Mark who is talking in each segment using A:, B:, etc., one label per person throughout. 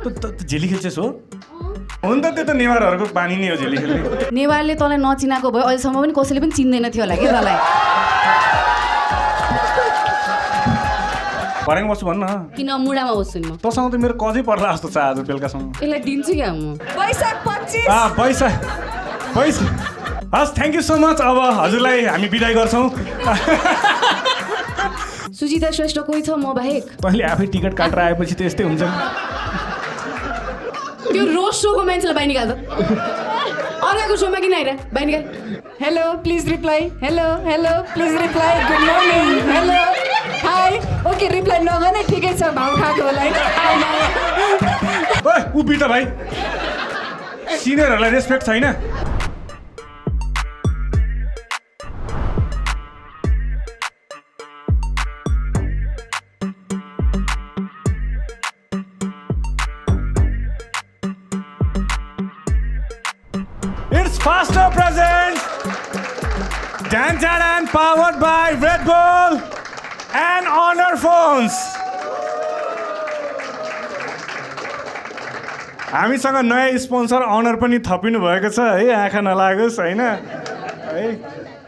A: झेली खेल्छेस् हो नि त त्यो त नेवारहरूको बानी नै हो झेली खेल्ने
B: नेवारले तँलाई नचिनाको भयो अहिलेसम्म पनि कसैले पनि चिन्दैन थियो होला कि तँलाई
A: फरेङ बस्छु भन्न
B: किन मुडामा बस्छु नि म
A: तँसँग त मेरो कजै पर्ला जस्तो छ आज बेलुकासम्म
B: यसलाई दिन्छु क्या म
C: वैशाख 25
A: पैसा हस् थ्याङ्क यू सो मच अब हजुरलाई हामी बिदाई गर्छौँ
B: सुजिता श्रेष्ठ कोही छ म बाहेक
A: तैँले आफै टिकट काटेर आएपछि त यस्तै हुन्छ नि
B: त्यो रोज सोको मान्छेलाई बाहिर निकाल्छ अर्काको सोमा किन आइरह बाहिर निकाल
C: hello please reply hello please reply good morning hello hi okay reply नगर्ने ठिकै छ भाउ खाएको होला है
A: ओए उभिट भाइ सिनियरहरूलाई रेस्पेक्ट छैन It's Faster presents Dan powered by Red Bull and Honor Phones. हामीसँग नयाँ स्पोन्सर अनर पनि थपिनु भएको छ है आँखा नलागोस् होइन है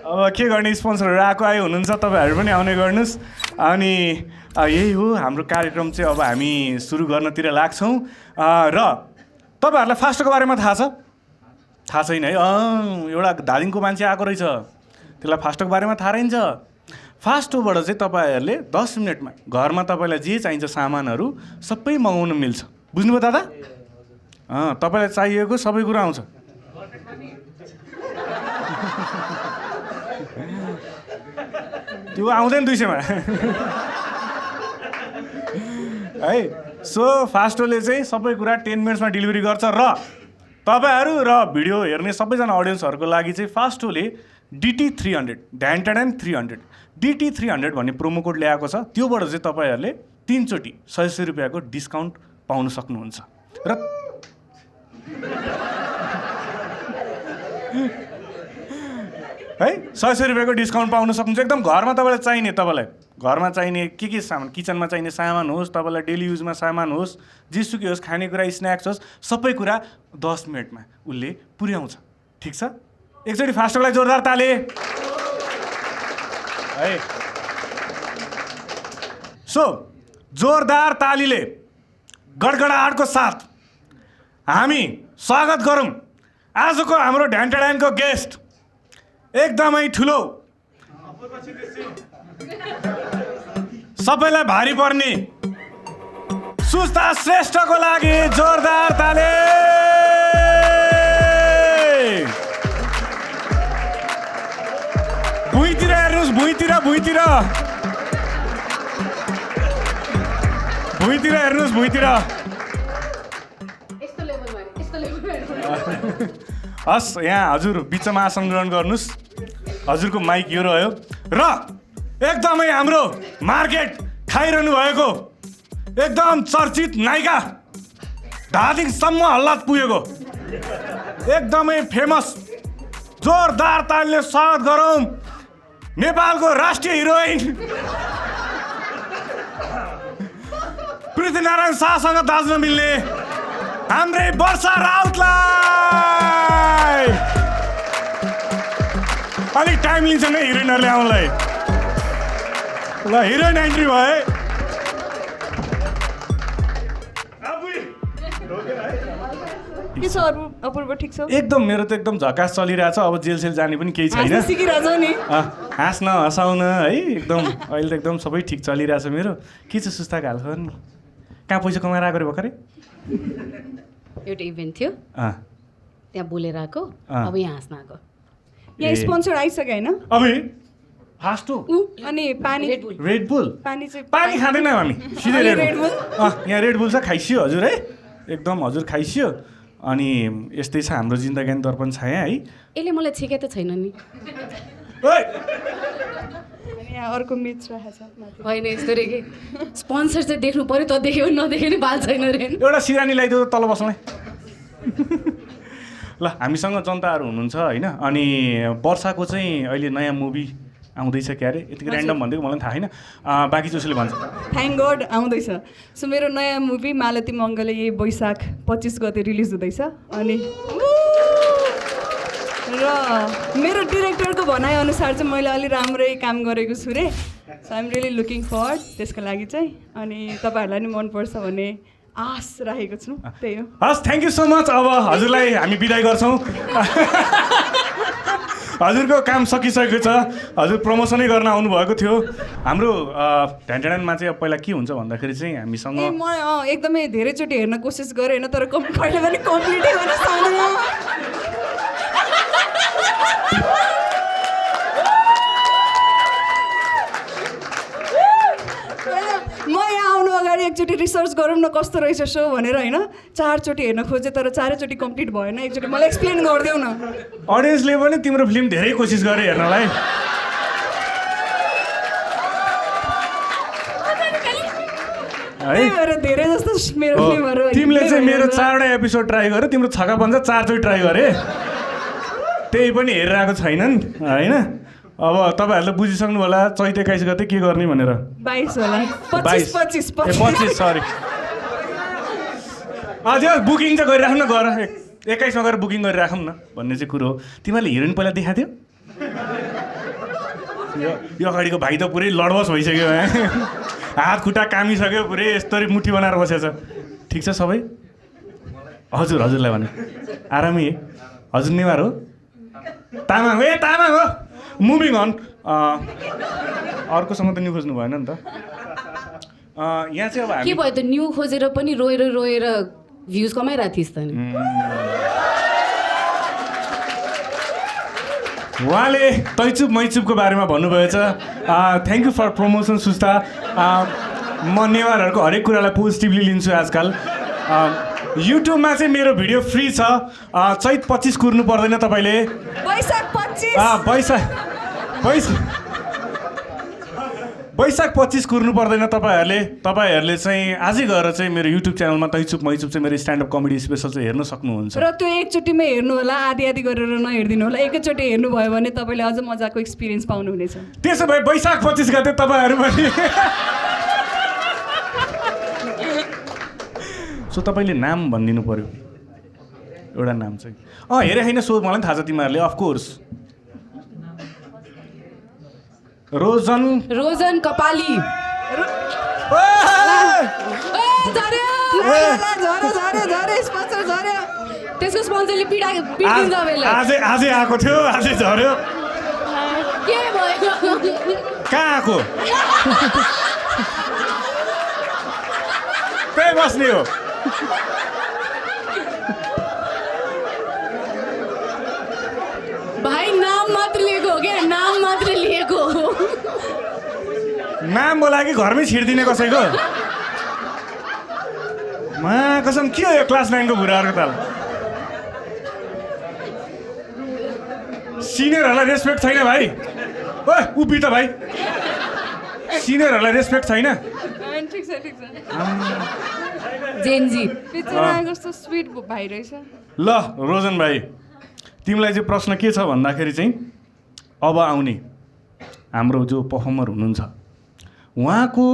A: अब के गर्ने स्पोन्सरहरू आएको आयो हुनुहुन्छ तपाईँहरू पनि आउने गर्नुहोस् अनि यही हो हाम्रो कार्यक्रम चाहिँ अब हामी सुरु गर्नतिर लाग्छौँ र तपाईँहरूलाई फास्टको बारेमा थाहा छैन है एउटा धादिङको मान्छे आएको रहेछ त्यसलाई फास्टको बारेमा थाहा रहन्छ फास्टोबाट चाहिँ तपाईँहरूले 10 मिनटमा घरमा तपाईँलाई जे चाहिन्छ सामानहरू सबै मगाउन मिल्छ बुझ्नुभयो दादा तपाईँलाई चाहिएको सबै कुरा आउँछ त्यो आउँदैन 200मा है सो फास्टोले चाहिँ सबै कुरा 10 मिनट्समा डेलिभरी गर्छ र तपाईँहरू र भिडियो हेर्ने सबैजना अडियन्सहरूको लागि चाहिँ फास्टोले DT300 ड्यान्टाडान 300 DT300 भन्ने प्रोमो कोड ल्याएको छ त्योबाट चाहिँ तपाईँहरूले 3 चोटि 100 रुपियाँको डिस्काउन्ट पाउन सक्नुहुन्छ र है 100 रुपियाँको डिस्काउन्ट पाउन सक्नुहुन्छ एकदम घरमा घरमा चाहिने के सामान किचनमा चाहिने सामान होस् तपाईँलाई डेली युजमा सामान होस् जेसुकै होस् खानेकुरा स्न्याक्स होस् सबै कुरा 10 मिनटमा उसले पुर्याउँछ ठिक छ एकचोटि फास्टोलाई जोरदार ताले है सो जोरदार तालीले गडगडाटको साथ हामी स्वागत गरौँ आजको हाम्रो ढ्यान्टाडानको गेस्ट एकदमै ठुलो सबैलाई भारी पर्ने सुस्ता श्रेष्ठको लागि जोरदार ताले भुइँतिर हेर्नुहोस् भुइँतिर हेर्नुहोस् हस् यहाँ हजुर बिचमा आसन ग्रहण गर्नुहोस् हजुरको माइक यो रह्यो र एकदमै हाम्रो मार्केट खाइरहनु भएको एकदम चर्चित नायिका धादिङसम्म हल्ला पुगेको एकदमै फेमस जोरदार तालीले स्वागत गरौँ नेपालको राष्ट्रिय हिरोइन पृथ्वीनारायण शाहसँग दाज्न मिल्ने हाम्रै वर्षा राउतलाई अलिक टाइम लिन्छ नि हिरोइनहरूले आउनलाई ल हिरोइन एन्ट्री भए
C: के छ अपूर्व ठिक छ
A: एकदम मेरो त एकदम झकास चलिरहेछ अब जेल जाने पनि केही छैन
C: सिकिरहेछौ नि
A: हाँस्न हँसाउन है एकदम अहिले त एकदम सबै ठिक चलिरहेछ मेरो के छ सुस्ताको हाल खबर नि कहाँ पैसा कमाएर आएको रे भर्खरै
B: एउटा इभेन्ट थियो त्यहाँ बोलेर आएको अब यहाँ हाँस्न आएको
C: यहाँ स्पोन्सर आइसक्यो होइन
A: अब फास्टो
C: अनि पानी
A: रेड बुल पानी खाँदैन हामी सिधै रेड बुल यहाँ रेड बुल छ खाइसियो हजुर है एकदम हजुर खाइसियो अनि यस्तै छ हाम्रो जिन्दगी दर्पण छाया है
B: यसले मलाई छेके त छैन नि
C: यहाँ अर्को मिच रहेछ
B: होइन यस्तो रे के स्पोन्सर चाहिँ देख्नु पर्यो त देख्यो नदेख्यो नि बाल छैन रे
A: एउटा सिरानी लगाइदियो तल बस्नुलाई ल हामीसँग जनताहरू हुनुहुन्छ होइन अनि वर्षाको चाहिँ अहिले नयाँ मुभी आउँदैछ क्या अरे यतिको ऱ्यान्डम भनिदिएको मलाई थाहा छैन बाँकी जोसले भन्छ
C: थ्याङ्क गड आउँदैछ सो मेरो नयाँ मुभी मालती मङ्गले यही वैशाख 25 गते रिलिज हुँदैछ अनि र मेरो डिरेक्टरको भनाइअनुसार चाहिँ मैले अलि राम्रै काम गरेको छु रे so I'm really looking forward त्यसको लागि चाहिँ अनि तपाईँहरूलाई नि मनपर्छ भन्ने आश राखेको छु त्यही हो
A: हस् थ्याङ्क यू सो मच अब हजुरलाई हामी बिदाई गर्छौँ हजुरको काम सकिसकेको छ हजुर प्रमोसनै गर्न आउनुभएको थियो हाम्रो ढ्यान्डानमा चाहिँ अब पहिला के हुन्छ भन्दाखेरि चाहिँ हामीसँग
C: ए म एकदमै धेरैचोटि हेर्न कोसिस गरेँ होइन तर कहिले पनि कम्प्लिटै गर्न सक्दिनँ म यहाँ आउनु अगाडि एकचोटि रिसर्च गरौँ न कस्तो रहेछ सो भनेर होइन 4 चोटि हेर्न खोजेँ तर 4 चोटि कम्प्लिट भएन एकचोटि मलाई एक्सप्लेन गरिदेऊ न
A: अडियन्सले पनि तिम्रो फिल्म धेरै कोसिस गरे हेर्नलाई
C: त्यही भएर धेरै जस्तो मेरो फिल्महरू
A: तिमीले चाहिँ मेरो 4वटा एपिसोड ट्राई गर्यो तिम्रो छक्का पञ्चा 4 चोटि ट्राई गरे त्यही पनि हेरिरहेको छैनन् होइन अब तपाईँहरूले बुझिसक्नु होला चैत 21 गते के गर्ने भनेर
C: 22 होला 25
A: सरी त्यो बुकिङ चाहिँ गरिराख्नु न गर 21 मा गएर बुकिङ गरिराखौँ न भन्ने चाहिँ कुरो हो तिमीहरूले हिरोइन पहिला देखाएको थियो यो अगाडिको भाइ त पुरै लडवस भइसक्यो हात खुट्टा कामिसक्यो पुरै यस्तरी मुठी बनाएर बसेछ ठिक छ सबै हजुरलाई भने आरामै हजुर नेवार हो तामाङ हो मुभिङ अन अर्कोसँग त न्यु खोज्नु भएन नि त यहाँ चाहिँ अब
B: के भयो त न्यु खोजेर पनि रोएर भ्युज कमाइरहेको थिइस् त नि
A: उहाँले तैचुप मैचुपको बारेमा भन्नुभएछ थ्याङ्क यू फर प्रमोसन सुस्ता म नेवारहरूको हरेक कुरालाई पोजिटिभली लिन्छु आजकल युट्युबमा चाहिँ मेरो भिडियो फ्री छ चैत 25 कुर्नु पर्दैन तपाईँले वैशाख 25 कुर्नु पर्दैन तपाईँहरूले चाहिँ आजै गएर चाहिँ मेरो युट्युब च्यानलमा तैचुप मैचुप चाहिँ मेरो स्ट्यान्डअप कमेडी स्पेसल चाहिँ हेर्न सक्नुहुन्छ
C: र त्यो एकचोटिमै हेर्नु होला आधी गरेर नहेरिदिनु होला एकैचोटि हेर्नुभयो भने तपाईँले अझ मजाको एक्सपिरियन्स पाउनुहुनेछ
A: त्यसो भए वैशाख 25 गते तपाईँहरू पनि सो तपाईँले नाम भनिदिनु पर्यो एउटा नाम चाहिँ हेरे होइन सो मलाई थाहा छ तिमीहरूले अफकोर्स
B: रोजन कपाली त्यसको स्पोन्सरले पिडिन्छ
A: आजै आएको थियो आजै झऱ्यो
B: के भयो
A: कहाँ आएको त्यही बस्ने हो
B: भाइ नाम मात्र लिएको हो क्या नाम मात्र लिएको हो
A: नाम बोला कि घरमै छिर्दिने कसैको मा कसम के हो यो क्लास 9 को भुराहरूको ताल सिनियरहरूलाई रेस्पेक्ट छैन भाइ ओए उभि त भाइ सिनियरहरूलाई रेस्पेक्ट छैन
C: ठिक छ
B: जेनजी
C: कस्तो स्विट भाइ रहेछ
A: ल रोजन भाइ तिमीलाई चाहिँ प्रश्न के छ भन्दाखेरि चाहिँ अब आउने हाम्रो जो पर्फर्मर हुनुहुन्छ उहाँको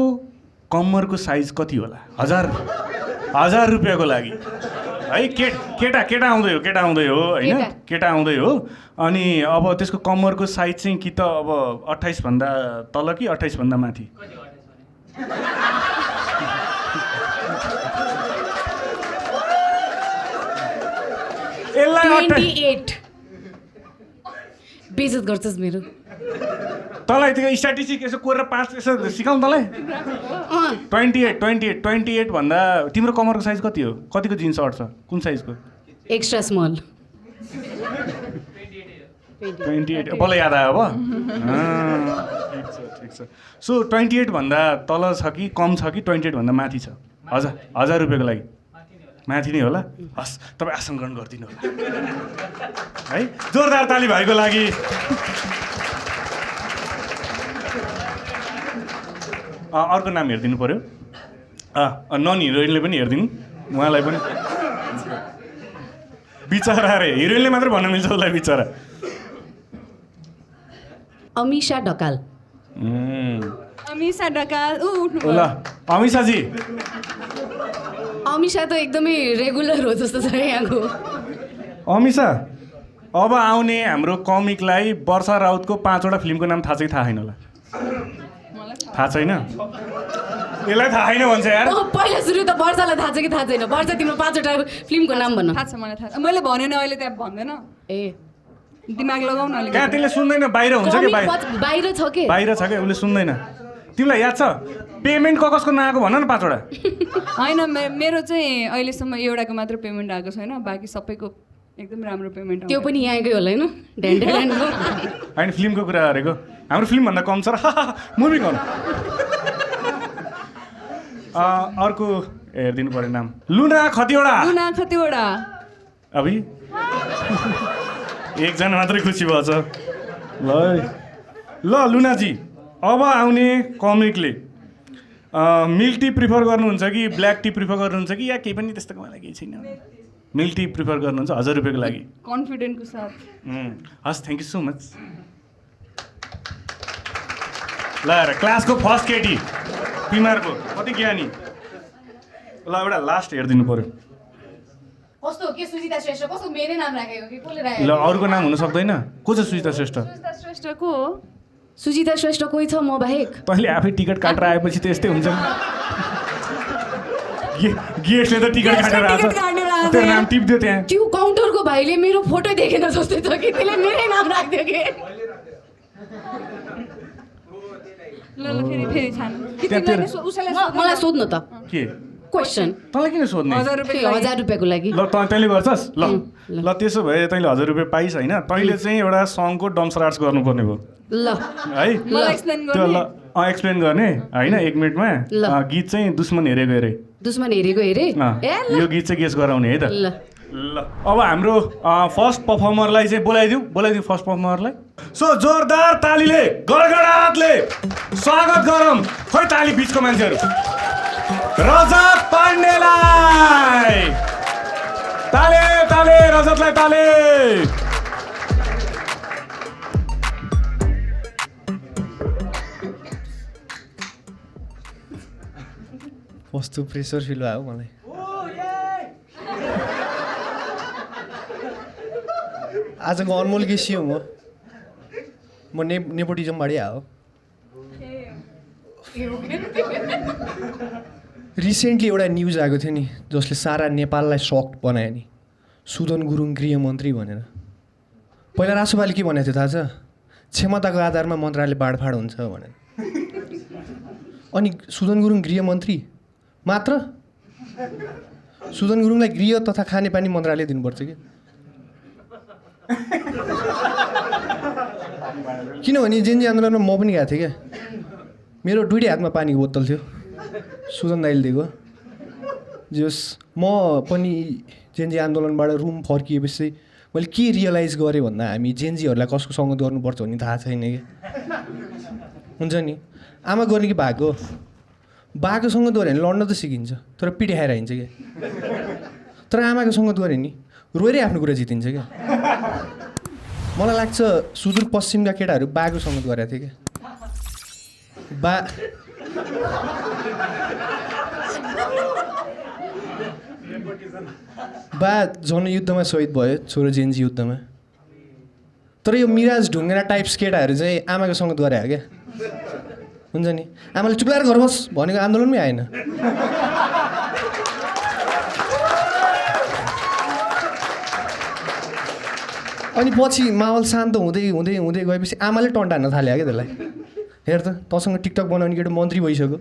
A: कम्मरको साइज कति होला 1000 रुपियाँको लागि है केटा आउँदै हो होइन केटा आउँदै हो अनि अब त्यसको कम्मरको साइज चाहिँ कि त अब 28 भन्दा तल कि 28 भन्दा माथि यसलाई
B: 28 बेइज्जत गर्छस् मेरो
A: तँलाई त्यो स्ट्याटिस्टिक यसो कोरेर 5 यसो सिकाउँ तँलाई 28 भन्दा तिम्रो कमरको साइज कति हो कतिको जिन्स सर्ट छ कुन साइजको
B: एक्स्ट्रा स्मल
A: 28 बल्ल याद आयो अब ठिक छ सो 28 भन्दा तल छ कि कम छ कि 28 भन्दा माथि छ 1000 रुपियाँको लागि माथि नै होला हस् तपाईँ आसन ग्रहण गरिदिनु होला है जोरदार ताली भएको लागि अर्को नाम हेरिदिनु पर्यो नन हिरोइनले पनि हेरिदिनु उहाँलाई पनि बिचरा अरे हिरोइनले मात्रै भन्न मिल्छ उसलाई बिचरा
B: अमिषा ढकाल
C: अमिषा ढकाल उठ्नु
A: ल अमिषाजी
B: अमिषा त एकदमै रेगुलर हो जस्तो छ यहाँको।
A: अमिषा अब आउने हाम्रो कमिकलाई वर्षा राउतको 5वटा फिल्मको नाम थाहा छ कि थाहा छैन होला? थाहा छैन? यसलाई थाहा छैन भन्छ यार।
B: पहिला सुरु त वर्षालाई थाहा छ कि थाहा छैन? वर्षा तिम्रो 5वटा फिल्मको नाम भन।
C: थाहा छ मलाई थाहा छ। मैले भनेन अहिले त्यहाँ भन्दैन।
B: ए
C: दिमाग लगाउन अलिक।
A: कहाँ त्यसले सुन्दैन? बाहिर हुन्छ कि
B: बाहिर छ कि?
A: बाहिर छ कि उसले सुन्दैन। तिमीलाई याद छ पेमेन्ट कसको नआएको भन न 5वटा?
C: होइन मेरो चाहिँ अहिलेसम्म एउटाको मात्र पेमेन्ट आएको छैन, बाँकी सबैको एकदम राम्रो पेमेन्ट आउँछ।
B: त्यो पनि यहाँकै होला होइन? ढ्यान्डेल्यान्डको
A: होइन फिल्मको कुरा गरेको। हाम्रो फिल्मभन्दा कम छ र मुभी गर्नु। अर्को हेरिदिनु पऱ्यो नाम। लुना खतिवडा। अभि एकजना मात्रै खुसी भएछ। ल लुनाजी अब आउने कमिकले मिल्क टी प्रिफर गर्नुहुन्छ कि ब्ल्याक टी प्रिफर गर्नुहुन्छ कि या केही पनि त्यस्तोको मलाई केही छैन? मिल्क टी प्रिफर गर्नुहुन्छ 1000 रुपियाँको लागि?
C: कन्फिडेन्टको साथ।
A: हस् थ्याङ्क यू सो मच। ल क्लासको फर्स्ट केटी तिमीहरूको कति ज्ञानी। ल एउटा लास्ट हेरिदिनु पऱ्यो।
B: कस्तो के सुजिता श्रेष्ठ कस्तो मेरै नाम राखेको कि कसले राखेको?
A: ल अरूको नाम हुन सक्दैन? को छ सुजिता श्रेष्ठ?
C: सुजिता श्रेष्ठ को हो?
B: सुजिता श्रेष्ठ कोही छ म बाहेक?
A: तैँले आफै टिकट काटेर आएपछि त यस्तै हुन्छ नि। गेस्टले त टिकट काटेर आएको तेरो नाम टिप्दियो त्यहाँ।
B: त्यो काउन्टरको भाइले मेरो फोटो देखेन जस्तै छ कि त्यसले मेरै नाम राखिदियो कि?
C: ल फेरि छान।
B: मलाई सोध्नु त
A: के
B: क्वेसन।
A: तँलाई किन सोध्ने?
B: 1000 रुपियाँको लागि।
A: ल तैँले गर्छस्? ल त्यसो भए तैँले 1000 रुपियाँ पाइस् होइन? तैँले चाहिँ एउटा सङको डम्सर आर्ट्स गर्नुपर्ने भयो
B: ल
A: है?
C: त्यो
A: ल एक्सप्लेन गर्ने होइन 1 मिनटमा। गीत चाहिँ दुश्मन हेरेको हेरे।
B: दुश्मन हेरेको हेरे?
A: यो गीत चाहिँ गेस गराउने है त। ल अब हाम्रो फर्स्ट पर्फर्मरलाई चाहिँ बोलाइदिउँ फर्स्ट पर्फर्मरलाई। सो जोरदार तालीले गडगडाटले स्वागत गरौँ। खोइ ताली बिचको मान्छेहरू रजत पाण्डेलाई। ताले रजतलाई ताले।
D: कस्तो प्रेसर फिल भयो मलाई। आजको अनमोल गेसी हो म नेपोटिजमबाटै आयो। रिसेन्टली एउटा न्युज आएको थियो नि जसले सारा नेपाललाई सक्ड बनायो नि, सुदन गुरुङ गृहमन्त्री भनेर। पहिला रासोपाले के भनेको थियो थाहा छ? क्षमताको आधारमा मन्त्रालय बाँडफाँड हुन्छ भनेर। अनि सुदन गुरुङ गृहमन्त्री मात्र? सुदन गुरुङलाई गृह तथा खानेपानी मन्त्रालय दिनुपर्छ कि? किनभने जेनजी आन्दोलनमा म पनि गएको थिएँ क्या। मेरो 2टै हातमा पानीको बोतल थियो, सुदन दाइले दिएको। जस म पनि जेनजी आन्दोलनबाट रुम फर्किएपछि मैले के रियलाइज गरेँ भन्दा हामी जेनजीहरूलाई कसको सङ्गत गर्नुपर्छ भन्ने थाहा छैन कि। हुन्छ नि आमा गर्ने कि बाको सङ्गत गऱ्यो भने लड्न त सिकिन्छ तर पिठी खाएर हिँड्छ क्या। तर आमाको सङ्गत गऱ्यो नि रोएरै आफ्नो कुरा जितिन्छ क्या। मलाई लाग्छ सुदूरपश्चिमका केटाहरू बाको सङ्गत गरेको थियो क्या। बा जनयुद्धमा शहीद भयो, छोरो जेन्जी युद्धमा। तर यो मिराज ढुङ्गेरा टाइप्स केटाहरू चाहिँ आमाको सङ्गत गरे हो क्या। हुन्छ नि आमाले चुप्लाएर घर बस भनेको आन्दोलनमै आएन। अनि पछि माहौल शान्त हुँदै हुँदै हुँदै गएपछि आमाले टन्ट हान्न थाल्यो क्या त्यसलाई। हेर त तँसँग टिकटक बनाउने केटो मन्त्री भइसक्यो,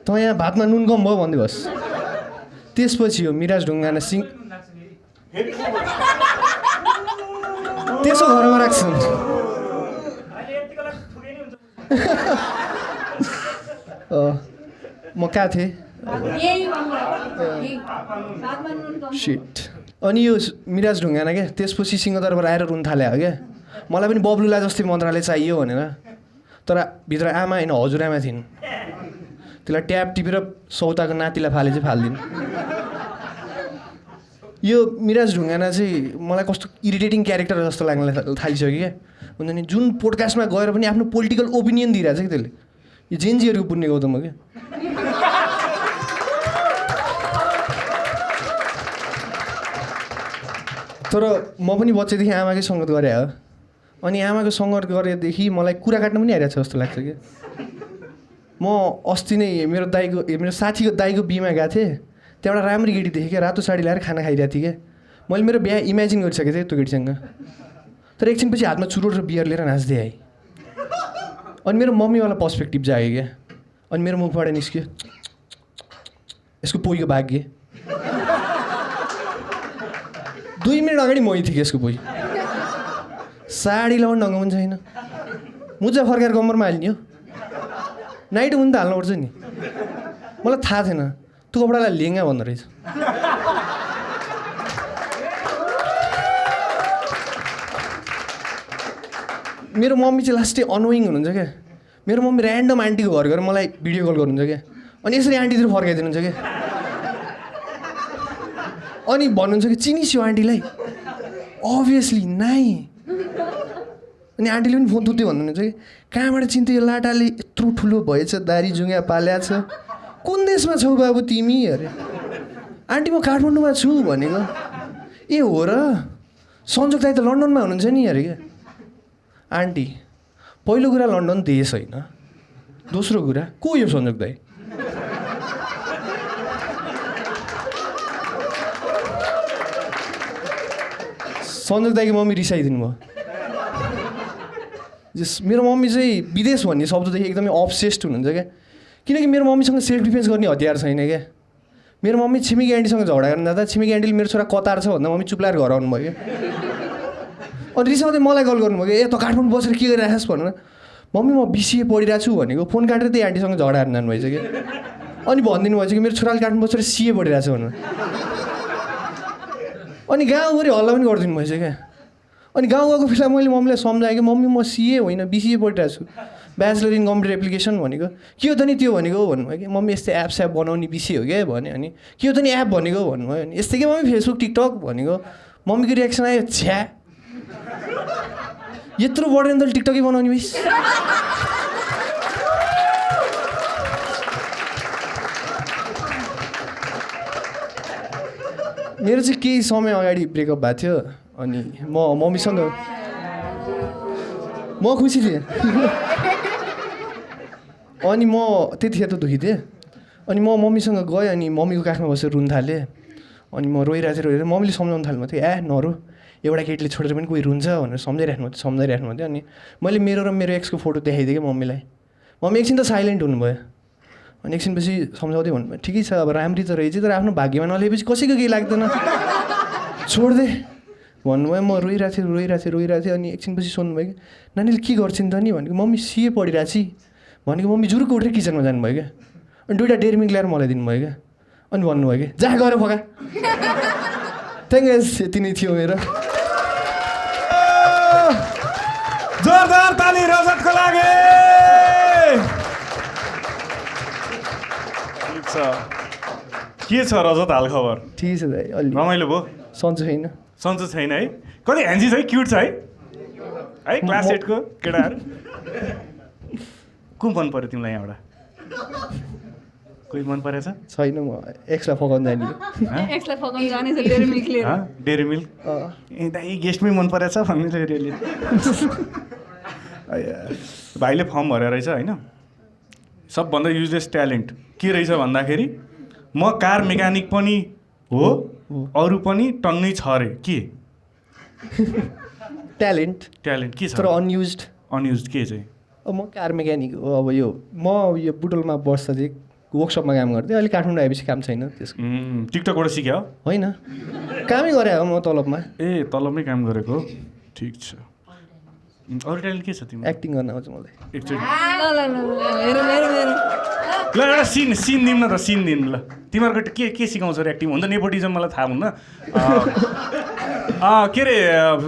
D: त यहाँ भातमा नुन कम भयो भन्दै होस्। त्यसपछि हो मिराज ढुङ्गाना सिंह त्यसो घरमा राख्छन्। म कहाँ थिएँ? सिट। अनि यो मिराज ढुङ्गाना क्या त्यसपछि सिंहदरबार आएर रुन थाल्यो हो क्या। मलाई पनि बब्लुलाई जस्तै मन्त्रालय चाहियो भनेर। तर भित्र आमा होइन हजुरआमा थिइन्। त्यसलाई ट्याब टिपेर सौताको नातिलाई फाले चाहिँ फालिदिनु। यो मिराज ढुङ्गाना चाहिँ मलाई कस्तो इरिटेटिङ क्यारेक्टर जस्तो लाग्न थालिसक्यो क्या हुन्छ नि जुन पोडकास्टमा गएर पनि आफ्नो पोलिटिकल ओपिनियन दिइरहेछ कि त्यसले यो जेनजीहरूको पुण्य गौतम हो क्या तर म पनि बच्चैदेखि आमाकै सङ्गत गरेँ हो अनि आमाको सङ्गत गरेदेखि मलाई कुरा काट्न पनि आइरहेको छ जस्तो लाग्छ क्या म अस्ति नै मेरो साथीको दाईको बिमा गएको थिएँ त्यहाँबाट राम्री केटी देखेँ क्या रातो साडी लगाएर खाना खाइरहेको थिएँ क्या मैले मेरो बिहा इमेजिन गरिसकेको थिएँ त्यो केटीसँग तर एकछिनपछि हातमा चुरोट र बियर लिएर नाच्दै आएँ अनि मेरो मम्मीवाला पर्सपेक्टिभ जाग्यो क्या अनि मेरो मुखबाट निस्क्यो यसको पोइको भाग्य 2 मिनट अगाडि मै थिएँ यसको पोइ साडी लगाउनु ढङ्ग पनि छैन मुजा फर्काएर कम्मरमा हाल्ने हो नाइट हुन त हाल्नुपर्छ नि मलाई थाहा थिएन त्यो कपडालाई लेङ्गा भन्दो रहेछ मेरो मम्मी चाहिँ लास्टै अनोइङ हुनुहुन्छ क्या मेरो मम्मी ऱ्यान्डम आन्टीको घर गएर मलाई भिडियो कल गर्नुहुन्छ क्या अनि यसरी आन्टीतिर फर्काइदिनुहुन्छ क्या अनि भन्नुहुन्छ कि चिनिस यो आन्टीलाई अभियसली नाइ अनि आन्टीले पनि फोन तुत्यो भन्नुहुन्छ कि कहाँबाट चिन्थ्यो यो लाटाले यत्रो ठुलो भएछ दारी जुङ्गा पाल्या छ कुन देशमा छौ बाबु तिमी अरे आन्टी म काठमाडौँमा छु भनेको ए हो र सञ्जोग दाइ त लन्डनमा हुनुहुन्छ नि अरे क्या आन्टी पहिलो कुरा लन्डन देश होइन दोस्रो कुरा को यो सञ्जोग दाइ सञ्जोग दाइको मम्मी रिसाइदिनु भयो मेरो मम्मी चाहिँ विदेश भन्ने शब्ददेखि एकदमै अब्सेस्ड हुनुहुन्छ क्या किनकि मेरो मम्मीसँग सेल्फ डिफेन्स गर्ने हतियार छैन क्या मेरो मम्मी छिमेकी आन्टीसँग झगडा गर्न जाँदा छिमेकी आन्टीले मेरो छोरा कतार छ भन्दा मम्मी चुप्लाएर घर आउनुभयो क्या अनि रिसाउँदै मलाई कल गर्नुभयो कि ए त काठमाडौँ बसेर के गरिरहेछस् भनेर मम्मी म बिसिए पढिरहेको छु भनेको फोन काटेर त्यही आन्टीसँग झगडा हार्न जानुभएछ कि अनि भनिदिनु भएछ कि मेरो छोराले काठमाडौँ बसेर सिए पढिरहेको छ भनेर अनि गाउँभरि हल्ला पनि गरिदिनु भएछ क्या अनि गाउँ गएको बेला मैले मम्मीलाई सम्झाएँ कि मम्मी म सिए होइन बिसिए पढिरहेको छु ब्याचलर इन कम्प्युटर एप्लिकेसन भनेको के हो त नि त्यो भनेको भन्नुभयो कि मम्मी यस्तै एप स्याप बनाउने बिसिए हो क्या भने अनि के हो त नि एप भनेको भन्नुभयो अनि यस्तै के मम्मी फेसबुक टिकटक भनेको मम्मीको रियाक्सन आयो छ्या यत्रो बढेन त टिकटकै बनाउने बिस मेरो चाहिँ केही समय अगाडि ब्रेकअप भएको थियो अनि म मम्मीसँग म खुसी थिएँ अनि म त्यतिखेर त दुखी थिएँ अनि म मम्मीसँग गएँ अनि मम्मीको काखमा बसेर रुन थालेँ अनि म रोइरहेको थिएँ मम्मीले सम्झाउनु थाल्नु थियो नरो एउटा केटीले छोडेर पनि कोही रुन्छ भनेर सम्झाइराख्नु थियो अनि मैले मेरो र मेरो एक्सको फोटो देखाइदिएँ कि मम्मीलाई मम्मी एकछिन त साइलेन्ट हुनुभयो अनि एकछिनपछि सम्झाउँदै भन्नुभयो ठिकै छ अब राम्री त रहेछ तर आफ्नो भाग्यमा नलिएपछि कसैको केही लाग्दैन छोडिदे भन्नुभयो म रोइरहेको थिएँ अनि एकछिनपछि सोध्नुभयो कि नानीले के गर्छिन् त नि भनेको मम्मी सिए पढिरहेको छि भनेको मम्मी जुरुको उठेर किचनमा जानुभयो क्या अनि 2टा डेरी मिल्क ल्याएर मलाई दिनुभयो क्या अनि भन्नुभयो कि जा गएर फका थ्याङ्क यति नै थियो मेरो
A: जोरदार ताली रजतको लागि ठिक छ के छ रजत हाल खबर
D: ठिकै छ दाइ अलि
A: रमाइलो भयो सन्चो छैन है कति ह्यान्सी छ है क्युट छ है क्लास 8 को केटाहरू को मन पर्यो तिमीलाई यहाँबाट कोही मन परेछ
D: छैन म एक्स्ट्रा फकाउनु जाने
C: एक्स्ट्रा फकाउनु जाने छ डेरी मिल्क लिएर
A: डेरी मिल्क ए दाइ गेस्टमै मन परेछ भन्ने भाइले फर्म भरेर रहेछ होइन सबभन्दा युजलेस ट्यालेन्ट के रहेछ भन्दाखेरि म कार मेकानिक पनि हो अरू पनि टन्नै छ अरे के
D: ट्यालेन्ट
A: के छ
D: तर अनयुज
A: के चाहिँ
D: अब म कार मेकानिक हो अब यो बुटोलमा वर्ष चाहिँ वर्कसपमा काम गर्थेँ अहिले काठमाडौँ आएपछि काम छैन त्यसको
A: टिकटकबाट सिक्यो
D: होइन कामै गरेँ हो म तलबमा
A: ए तलबमै काम गरेको ठिक छ अरू ट्यालेन्ट के छ तिमी
D: एक्टिङ गर्न आउँछ मलाई
A: एकचोटि
C: ल
A: ल एउटा सिन दिउँ न त सिन दिनु ल तिमीहरूको के सिकाउँछ अरे एक्टिङ हुन्छ नेपोटिजम मलाई थाहा हुन्न के अरे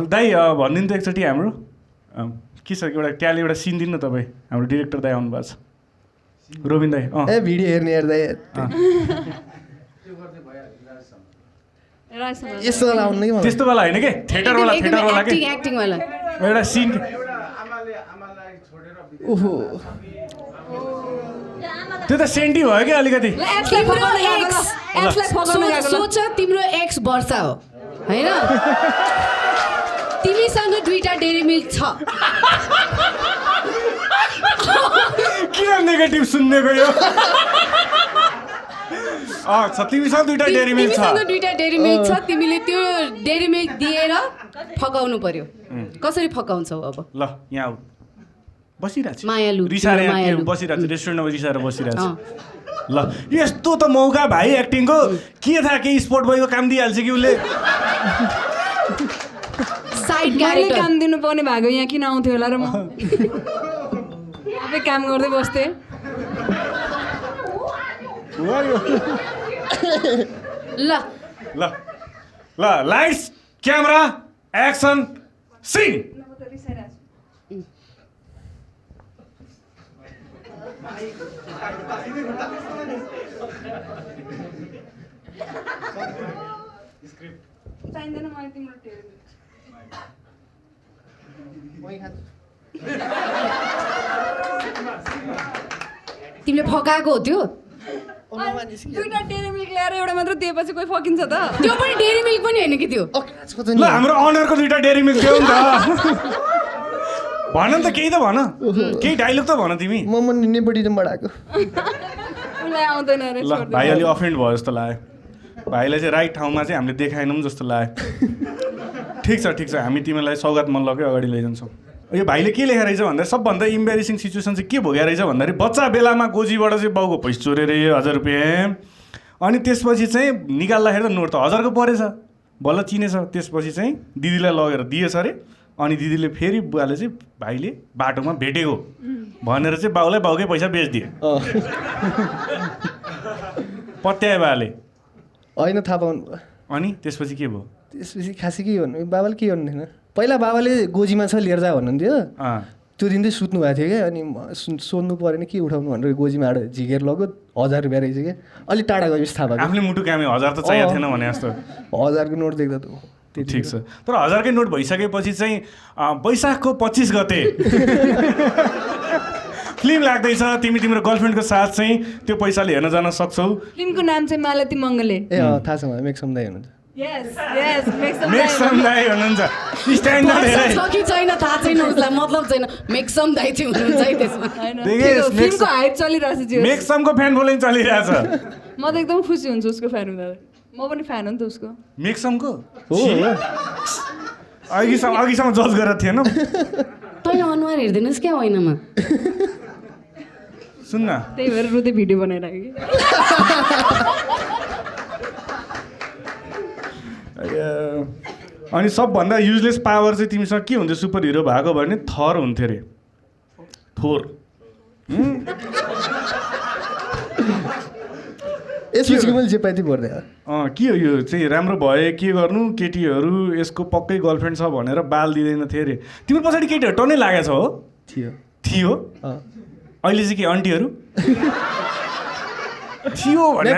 A: दाइ भनिदिनु त एकचोटि हाम्रो के छ एउटा सिन दिनु न तपाईँ हाम्रो डिरेक्टर दाइ आउनु भएको छ रोबिन दाइ
D: ए भिडियो हेर्ने हेर्दै यस्तो वाला आउनु कि मलाई
A: त्यस्तो वाला होइन के थिएटरवाला के
B: एक्टिङवाला
A: एउटा सिन
D: ओहो
A: त्यो त सेन्टी भयो क्या अलिकति
B: सोच तिम्रो एक्स वर्षा हो होइन तिमीसँग 2टा डेरी मिल्क छ
A: किन नेगेटिभ सुन्नेको यो तिमीसँग 2टा डेरी मिल्क छ
B: तिमीसँग 2टा डेरी मिल्क छ तिमीले त्यो डेरी मिल्क दिएर फकाउनु पर्यो कसरी फकाउँछौ अब
A: ल यहाँ आऊ बसिरहेको छु
B: मायालु
A: रिसाएर बसिरहेको छु रेस्टुरेन्टमा रिसाएर बसिरहेको छु ल यस्तो त मौका भाइ एक्टिङको के थाहा केही स्पोर्ट बोयको काम दिइहाल्छ कि उसले
B: साइड
C: मैले
B: क्यारेक्टर
C: काम दिनुपर्ने भएको यहाँ किन आउँथ्यो होला र म आफै काम गर्दै बस्थेँ
B: ल
A: ल ल लाइट्स क्यामेरा एक्सन सिन
C: चाहिँदैन मलाई तिम्रो टेरी
B: तिमीले फकाएको हो त्यो
C: 2टा टेरी मिल्क ल्याएर एउटा मात्र दिएपछि कोही फकिन्छ त
B: त्यो पनि डेरी मिल्क पनि होइन कि त्यो
A: ल हाम्रो अनरको 2टा डेरी मिल्क देऊ नि त भन नि त केही त भन केही डाइलग त भन तिमी
D: म नेपोटिजमबाट आएको
C: उसलाई आउँदैन अरे
A: ल भाइ अलि अफेन्ड भयो जस्तो लाग्यो भाइलाई चाहिँ राइट ठाउँमा चाहिँ हामीले देखाएनौँ जस्तो लाग्यो ठिक छ हामी तिमीलाई सौगात मल्लकै अगाडि लैजान्छौँ यो भाइले के लेखेर रहेछ भन्दा सबभन्दा इम्बेरेसिङ सिचुएसन चाहिँ के भोगेर रहेछ भन्दाखेरि बच्चा बेलामा गोजीबाट चाहिँ बाउको पैसा चोरेर 1000 रुपियाँ अनि त्यसपछि चाहिँ निकाल्दाखेरि त नोट त 1000को परेछ बल्ल चिनेछ त्यसपछि चाहिँ दिदीलाई लगेर दिएछ अरे अनि दिदीले फेरि बुवाले चाहिँ भाइले बाटोमा भेटेको भनेर चाहिँ बाउलाई बाउकै पैसा बेचिदिए पत्याए बाले
D: होइन थाहा पाउनु
A: अनि त्यसपछि के भयो
D: त्यसपछि खासै के भन्नु बाबाले के गर्नु थिएन पहिला बाबाले गोजीमा छ लिएर जा भन्नुहुन्थ्यो त्यो दिन चाहिँ सुत्नु भएको थियो क्या अनि सोध्नु परेन के उठाउनु भनेर गोजीमा आएर झिकेर लग्यो 1000 रुपियाँ रहेछ क्या अलिक टाढा गएपछि थाहा भएको
A: आफूले मुटु कामे 1000 त चाहिएको थिएन भने जस्तो
D: 1000को नोट देख्दा त
A: ठिक छ तर 1000कै नोट भइसकेपछि चाहिँ वैशाखको 25 गते फिल्म लाग्दैछ तिमी तिम्रो गर्लफ्रेन्डको साथ चाहिँ त्यो पैसाले हेर्न जान सक्छौ
C: फिल्मको नाम चाहिँ मालती मङ्गले
D: ए थाहा छ मलाई मेक समुदाय हुनुहुन्छ
A: मेक समुदाय हुनुहुन्छ स्ट्यान्डर्ड हेरे
B: छ कि छैन थाहा छैन उसलाई मतलब छैन मेक्सम दाइ चाहिँ हुनुहुन्छ है त्यसमा
C: फिल्मको हाइप चलिरहेछ जी
A: मेक्समको फ्यान फलोइङ चलिरहेछ
C: म त एकदम खुसी हुन्छु उसको फ्यान हुँदा म पनि फ्यान हो नि त उसको
A: मेक्समको अघिसम्म जज गरेर थिएन
B: तैँले अनुहार हेर्दैनस् क्या ऐनामा
A: सुन्न
C: त्यही भएर रुँदै भिडियो बनाइराखेँ
A: अनि सबभन्दा युजलेस पावर चाहिँ तिमीसँग के हुन्थ्यो सुपर हिरो भएको भने थर हुन्थ्यो अरे थोर
D: यसपछि मैले जे पाइदिए पर्दै
A: के हो यो चाहिँ राम्रो भए के गर्नु केटीहरू यसको पक्कै गर्लफ्रेन्ड छ भनेर बाल दिँदैन थियो अरे तिम्रो पछाडि केटीहरू टन्नै लागेको छ हो थियो अहिले चाहिँ के आन्टीहरू थियो भने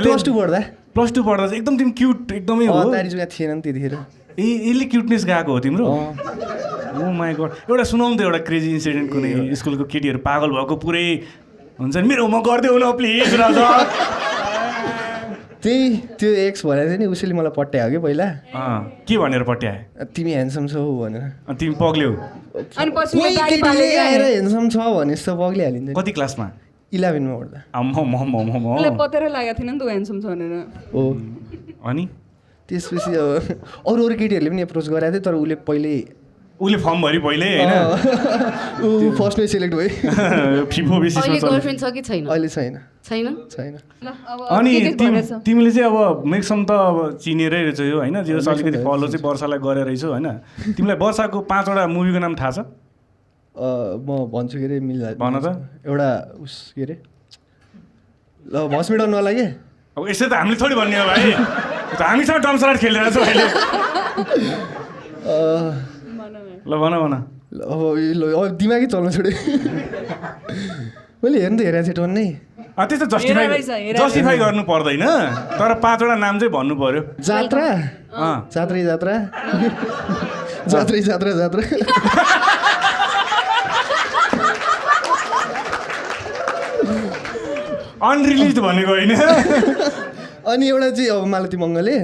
A: प्लस टू पढ्दा चाहिँ एकदम तिमी क्युट एकदमै हो
D: दारी थिएन नि त्यतिखेर
A: यसले क्युटनेस गएको हो तिम्रो ओ माई गड एउटा सुनाउनु त एउटा क्रेजी इन्सिडेन्ट कुनै स्कुलको केटीहरू पागल भएको पुरै हुन्छ नि मेरो म गरिदेऊ न प्लिज राजा
D: त्यही त्यो एक्स भनेर चाहिँ नि उसैले मलाई पट्यायो कि पहिला
A: के भनेर पट्याए
D: तिमी ह्यान्डसम छौ भनेर
A: तिमी पग्ल्यौ
C: अनि पछि
D: आएर ह्यान्डसम छ भने जस्तो पग्लिहालिन्छ
A: कति क्लासमा
D: 11 मा पढ्दा
C: उसलाई पतेरै लागेको थिएन नि त ह्यान्डसम छ भनेर
D: हो
A: अनि
D: त्यसपछि अब अरू केटीहरूले पनि एप्रोच गरेको थियो तर
A: उसले फर्म भरि पहिले होइन
D: फर्स्टमै सेलेक्ट भयो
A: फिफो बेसिसमा
B: गर्लफ्रेन्ड छ कि छैन
D: अहिले छैन
B: छैन
A: अनि तिमीले चाहिँ अब मेक्सम त अब चिनेरै रहेछ यो होइन जे अलिकति फलो चाहिँ वर्षालाई गरेर रहेछौ होइन तिमीलाई वर्षाको 5वटा मुभीको नाम थाहा छ
D: म भन्छु के अरे मिल्दा
A: भन त
D: एउटा उस के अरे ल भस मिटाउनुवाला के
A: अब यसै त हामीले थोरै भन्ने हो भाइ हामीसँग डम्सराट खेलिरहेको छौँ अहिले ल भन
D: अब दिमागै चल्न छोड्यो मैले हेर्नु त हेरेको थिएँ टन्नै
A: त्यस्तो
C: हेरा रहेछ, हेरा
A: जस्टिफाई गर्नु पर्दैन तर 5 वटा नाम चाहिँ भन्नु पर्यो
D: जात्रा जात्रै जात्रा जात्रै जात्रा जात्रा
A: अनरिलिज भनेको होइन
D: अनि एउटा चाहिँ अब मालती मङ्गले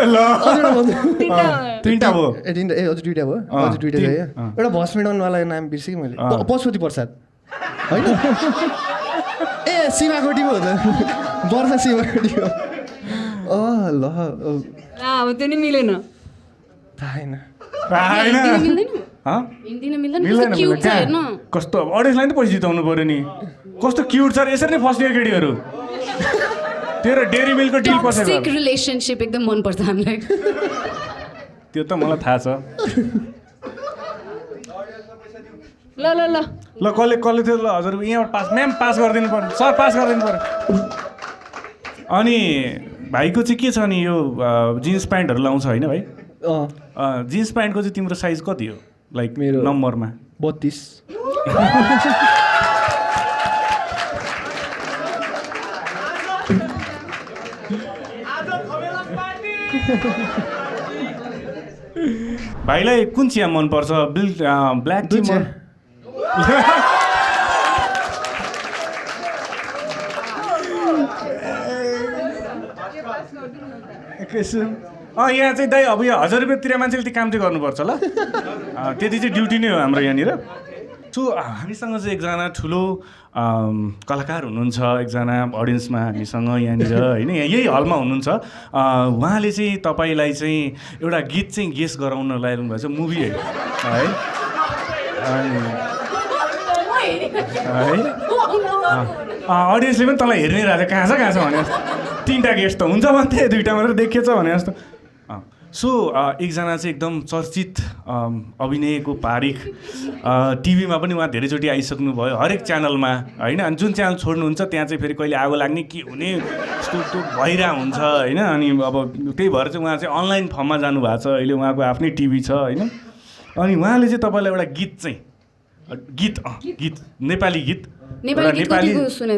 A: ल
C: तिनवटा
A: तिनवटा हो
D: तिनवटा हजुर दुइटा भयो हजुर दुइटा छ एउटा भस मेडाउनवाला नाम बिर्सेँ मैले पशुपति प्रसाद होइन ए सीमाकोटी पो हो त वर्षा सीमाकोटी हो ल
C: अब त्यो नि मिलेन
D: थाहा छैन
B: हिन्दी मिल्दैन कस्तो क्युट छ हेर्न
A: कस्तो अडियन्सलाई नि पैसा जिताउनु पर्यो नि कस्तो क्युट छ यसरी नै फस्ने केटीहरू तेरो डेरी मिल्कको डिल पसेको
B: टक्सिक रिलेसनशिप एकदम मन पर्छ हामीलाई
A: त्यो त मलाई थाहा छ
C: ल ल ल
A: ल कसले थियो ल हजुर यहाँबाट पास म्याम पास गरिदिनु पर्यो सर पास गरिदिनु पर्यो अनि भाइको चाहिँ के छ नि यो जिन्स प्यान्टहरू लाउँछ होइन भाइ जिन्स प्यान्टको चाहिँ तिम्रो साइज कति हो लाइक
D: मेरो
A: नम्बरमा
D: 32
A: भाइलाई कुन चिया मनपर्छ ब्ल्याक टी यहाँ चाहिँ दाइ अब यो 1000 रुपियाँतिर मान्छेले त्यो काम चाहिँ गर्नुपर्छ ल त्यति चाहिँ ड्युटी नै हो हाम्रो यहाँनिर सो हामीसँग चाहिँ एकजना ठुलो कलाकार हुनुहुन्छ एकजना अडियन्समा हामीसँग यहाँनिर होइन यही हलमा हुनुहुन्छ उहाँले चाहिँ तपाईँलाई चाहिँ एउटा गीत चाहिँ गेस गराउन ल्याउनु भएको छ मुभी है अडियन्सले पनि तँलाई हेर्नै रहेछ कहाँ छ भने 3टा गेस्ट त हुन्छ भन्थे 2टा मात्रै देखिएछ भने जस्तो सो एकजना चाहिँ एकदम चर्चित अभिनयको पारिक टिभीमा पनि उहाँ धेरैचोटि आइसक्नु भयो हरेक च्यानलमा होइन अनि जुन च्यानल छोड्नुहुन्छ त्यहाँ चाहिँ फेरि कहिले आगो लाग्ने के हुने यस्तो त्यो भइरहेको हुन्छ होइन अनि अब त्यही भएर चाहिँ उहाँ चाहिँ अनलाइन फर्ममा जानुभएको छ अहिले उहाँको आफ्नै टिभी छ होइन अनि उहाँले चाहिँ तपाईँलाई एउटा गीत चाहिँ गीत नेपाली गीत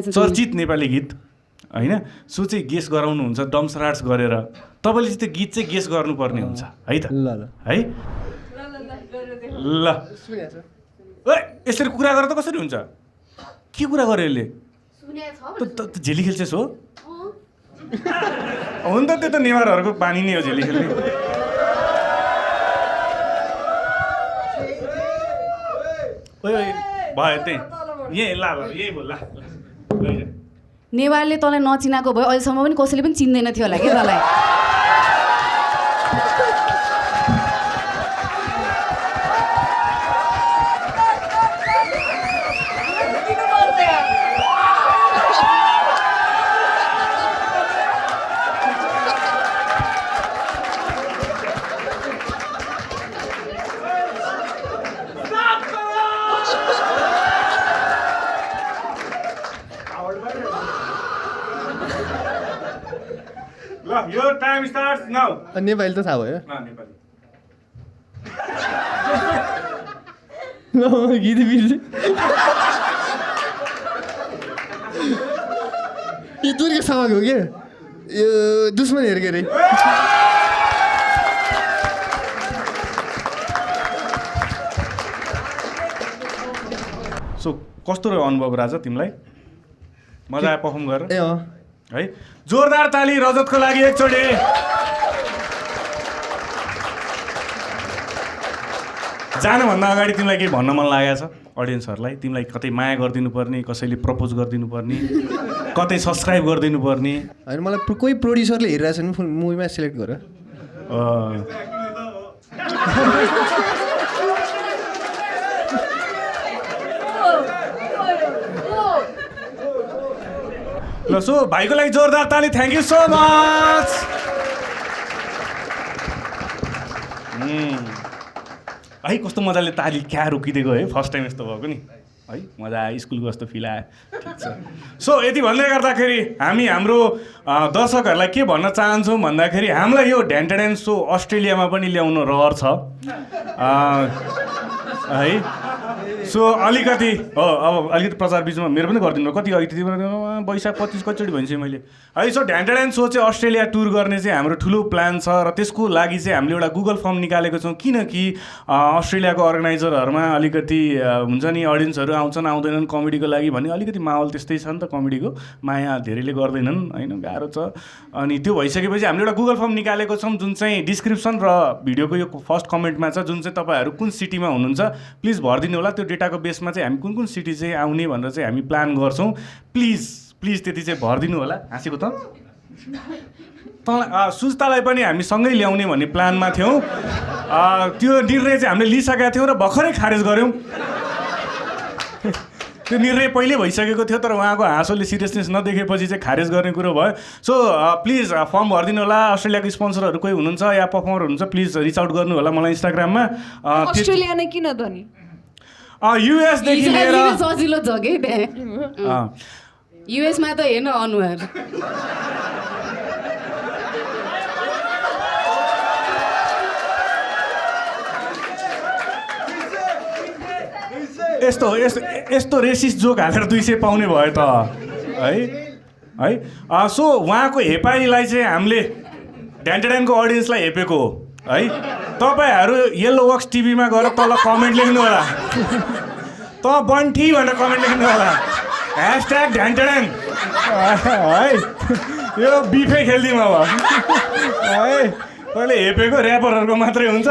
A: चर्चित नेपाली गीत होइन सो चाहिँ गेस गराउनुहुन्छ डम्सराट्स गरेर तपाईँले चाहिँ त्यो गीत चाहिँ गेस गर्नुपर्ने हुन्छ है त है ल यसरी कुरा गरेर त कसरी हुन्छ के कुरा गर्यो यसले झेली खेल्छस् हो हुन त त्यो त नेवारहरूको बानी नै हो झेली खेल्ने भयो त्यही यही ल यही भयो ल
B: नेवारले तँलाई नचिनाएको भयो अहिलेसम्म पनि कसैले पनि चिन्दैन थियो होला कि तँलाई
A: Your time starts now.
D: Nepali त थाहा भयो
A: नेपाली
D: गीत बिर्से यो दुर्गे समाज हो क्या यो दुश्मन हेरेको अरे
A: सो कस्तो रह्यो अनुभव राजा तिमीलाई मजा आयो पर्फर्म गरेर
D: ए
A: है जोरदार ताली रजतको लागि एकचोटि जानुभन्दा अगाडि तिमीलाई केही भन्न मन लागेको छ अडियन्सहरूलाई तिमीलाई कतै माया गरिदिनु पर्ने कसैले प्रपोज गरिदिनु पर्ने कतै सब्सक्राइब गरिदिनु पर्ने
D: होइन मलाई कोही प्रोड्युसरले हेरिरहेको छ भने मुभीमा सिलेक्ट गर
A: ल सो भाइको लागि जोरदार ताली थ्याङ्क यू सो मच है कस्तो मजाले ताली क्या रोकिदिएको है फर्स्ट टाइम यस्तो भएको नि है मजा आयो स्कुलको जस्तो फिल आयो ठिक छ सो यति भन्दै गर्दाखेरि हामी हाम्रो दर्शकहरूलाई के भन्न चाहन्छौँ भन्दाखेरि हामीलाई यो ढ्यान्टाड्यान्स सो अस्ट्रेलियामा पनि ल्याउनु रहर छ है सो अलिकति अब अलिकति प्रचार बिचमा मेरो पनि गरिदिनु कति अलिकति वैशाख 25 कतिचोटि भनिसकेँ मैले है। सो ढ्यान्टाड्यान सो चाहिँ अस्ट्रेलिया टुर गर्ने चाहिँ हाम्रो ठुलो प्लान छ र त्यसको लागि चाहिँ हामीले एउटा गुगल फर्म निकालेको छौँ, किनकि अस्ट्रेलियाको अर्गनाइजरहरूमा अलिकति हुन्छ नि अडियन्सहरू आउँछन् आउँदैनन् कमेडीको लागि भन्ने अलिकति माहौल त्यस्तै छ नि त, कमेडीको माया धेरैले गर्दैनन् होइन, गाह्रो छ। अनि त्यो भइसकेपछि हामीले एउटा गुगल फर्म निकालेको छौँ जुन चाहिँ डिस्क्रिप्सन र भिडियोको यो फर्स्ट कमेन्टमा छ, जुन चाहिँ तपाईँहरू कुन सिटीमा हुनुहुन्छ प्लिज भरिदिनु होला। त्यो डेटाको बेसमा चाहिँ हामी कुन कुन सिटी चाहिँ आउने भनेर चाहिँ हामी प्लान गर्छौँ। प्लिज त्यति चाहिँ भरिदिनु होला। हाँसेको त तँलाई सुजतालाई पनि हामी सँगै ल्याउने भन्ने प्लानमा थियौँ। त्यो निर्णय चाहिँ हामीले लिइसकेका थियौँ र भर्खरै खारेज गऱ्यौँ। त्यो निर्णय पहिले भइसकेको थियो तर उहाँको हाँसोले सिरियसनेस नदेखेपछि चाहिँ खारेज गर्ने कुरो भयो। सो प्लिज फर्म भरिदिनु होला। अस्ट्रेलियाको स्पोन्सरहरू कोही हुनुहुन्छ या पर्फर्मर हुनुहुन्छ प्लिज रिच आउट गर्नु होला मलाई इन्स्टाग्राममा।
C: अस्ट्रेलिया नै किन त नि,
A: युएसदेखि लिएर
B: सजिलो छ कि त्यहाँ युएसमा त हेर्न अनुहार
A: यस्तो रेसिस्ट जोक हालेर 200 पाउने भयो त है। सो उहाँको हेपाइलाई चाहिँ हामीले ढ्यान्टाड्यानको अडियन्सलाई हेपेको हो है। तपाईँहरू येल्लो वक्स टिभीमा गएर तल कमेन्ट लेख्नु होला, त बन्ठी भनेर कमेन्ट लेख्नु होला, #ढ्यान्टाड्यान है। यो बिफै खेलिदिउँ अब है। कहिले हेपेको ऱ्यापरहरूको मात्रै हुन्छ,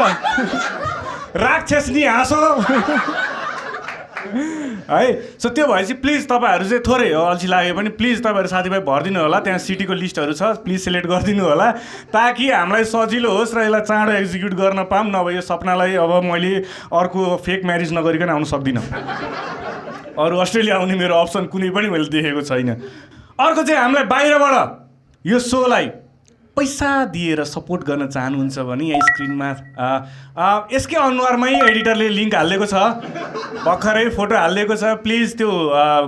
A: राक्षस नि हाँसो है। सो त्यो भएपछि प्लिज तपाईँहरू चाहिँ थोरै हो अल्छी लाग्यो भने प्लिज तपाईँहरू साथीभाइ भरिदिनु होला। त्यहाँ सिटीको लिस्टहरू छ, प्लिज सिलेक्ट गरिदिनु होला ताकि हामीलाई सजिलो होस् र यसलाई चाँडो एक्जिक्युट गर्न पाऊँ। नभए यो सपनालाई अब मैले अर्को फेक म्यारिज नगरिकन आउनु सक्दिनँ। अरू अस्ट्रेलिया आउने मेरो अप्सन कुनै पनि मैले देखेको छैन। अर्को चाहिँ हामीलाई बाहिरबाट यो सोलाई पैसा दिएर सपोर्ट गर्न चाहनुहुन्छ भने यहाँ स्क्रिनमा यसकै अनुहारमै एडिटरले लिङ्क हालिदिएको छ, भर्खरै फोटो हालिदिएको छ। प्लिज त्यो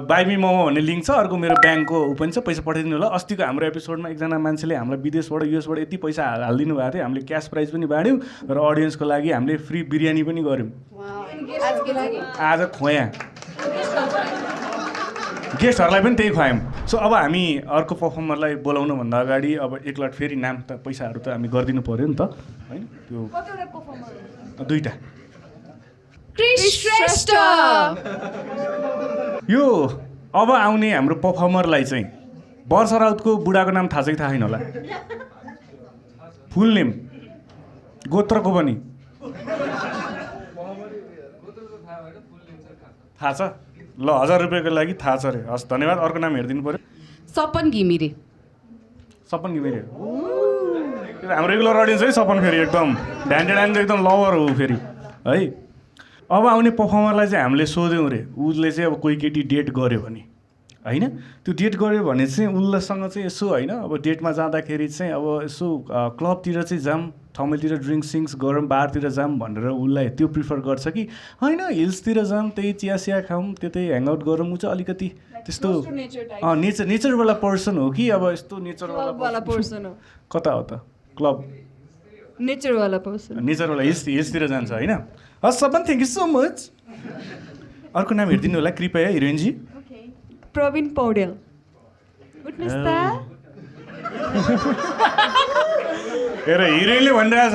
A: बाई मी मोमो भन्ने लिङ्क छ। अर्को मेरो ब्याङ्कको ऊ पनि छ, पैसा पठाइदिनु होला। अस्तिको हाम्रो एपिसोडमा एकजना मान्छेले हामीलाई विदेशबाट युएसबाट यति पैसा हालिदिनु भएको थियो, हामीले क्यास प्राइज पनि बाँड्यौँ र अडियन्सको लागि हामीले फ्री बिरयानी पनि गऱ्यौँ। आज खोयाँ गेस्टहरूलाई पनि त्यही खुवायौँ। सो अब हामी अर्को पर्फर्मरलाई बोलाउनुभन्दा अगाडि अब एकलट फेरि नाम त पैसाहरू त हामी गरिदिनु पऱ्यो नि त होइन। त्यो 2टा यो अब आउने हाम्रो पर्फर्मरलाई चाहिँ वर्ष राउतको बुढाको नाम थाहा छ कि थाहा छैन होला? फुल नेम गोत्रको पनि थाहा छ? ल 1000 रुपियाँको लागि थाहा छ अरे। हस् धन्यवाद। अर्को नाम हेरिदिनु पऱ्यो।
B: सपन घिमिरे
A: हाम्रो रेगुलर अडियन्स है सपन। फेरि एकदम ढ्यान्टाड्यान एकदम लभर हो फेरि है। अब आउने पर्फर्मरलाई चाहिँ हामीले सोध्यौँ अरे उसले चाहिँ अब कोही केटी डेट गऱ्यो भने होइन, त्यो डेट गऱ्यो भने चाहिँ उससँग चाहिँ यसो होइन अब डेटमा जाँदाखेरि चाहिँ अब यसो क्लबतिर चाहिँ जाऊँ, ठाउँतिर ड्रिङ्क सिङ्क्स गरौँ, बारतिर जाऊँ भनेर उसलाई त्यो प्रिफर गर्छ कि होइन हिल्सतिर जाऊँ, त्यही चिया खाऊँ, त्यतै ह्याङआउट गरौँ। ऊ चाहिँ अलिकति त्यस्तो नेचरवाला पर्सन हो कि अब यस्तो नेचरवाला पर्सन हो? कता हो त क्लब?
C: नेचरवाला पर्सन,
A: नेचरवाला हिल्सतिर जान्छ होइन। हस् सपन, थ्याङ्क यू सो मच। अर्को नाम हेरिदिनु होला कृपया हिरोइनजी।
C: प्रवीण पौडेल। उठ्नुहोस् त।
A: हेर हिरोइनले भनिरहेछ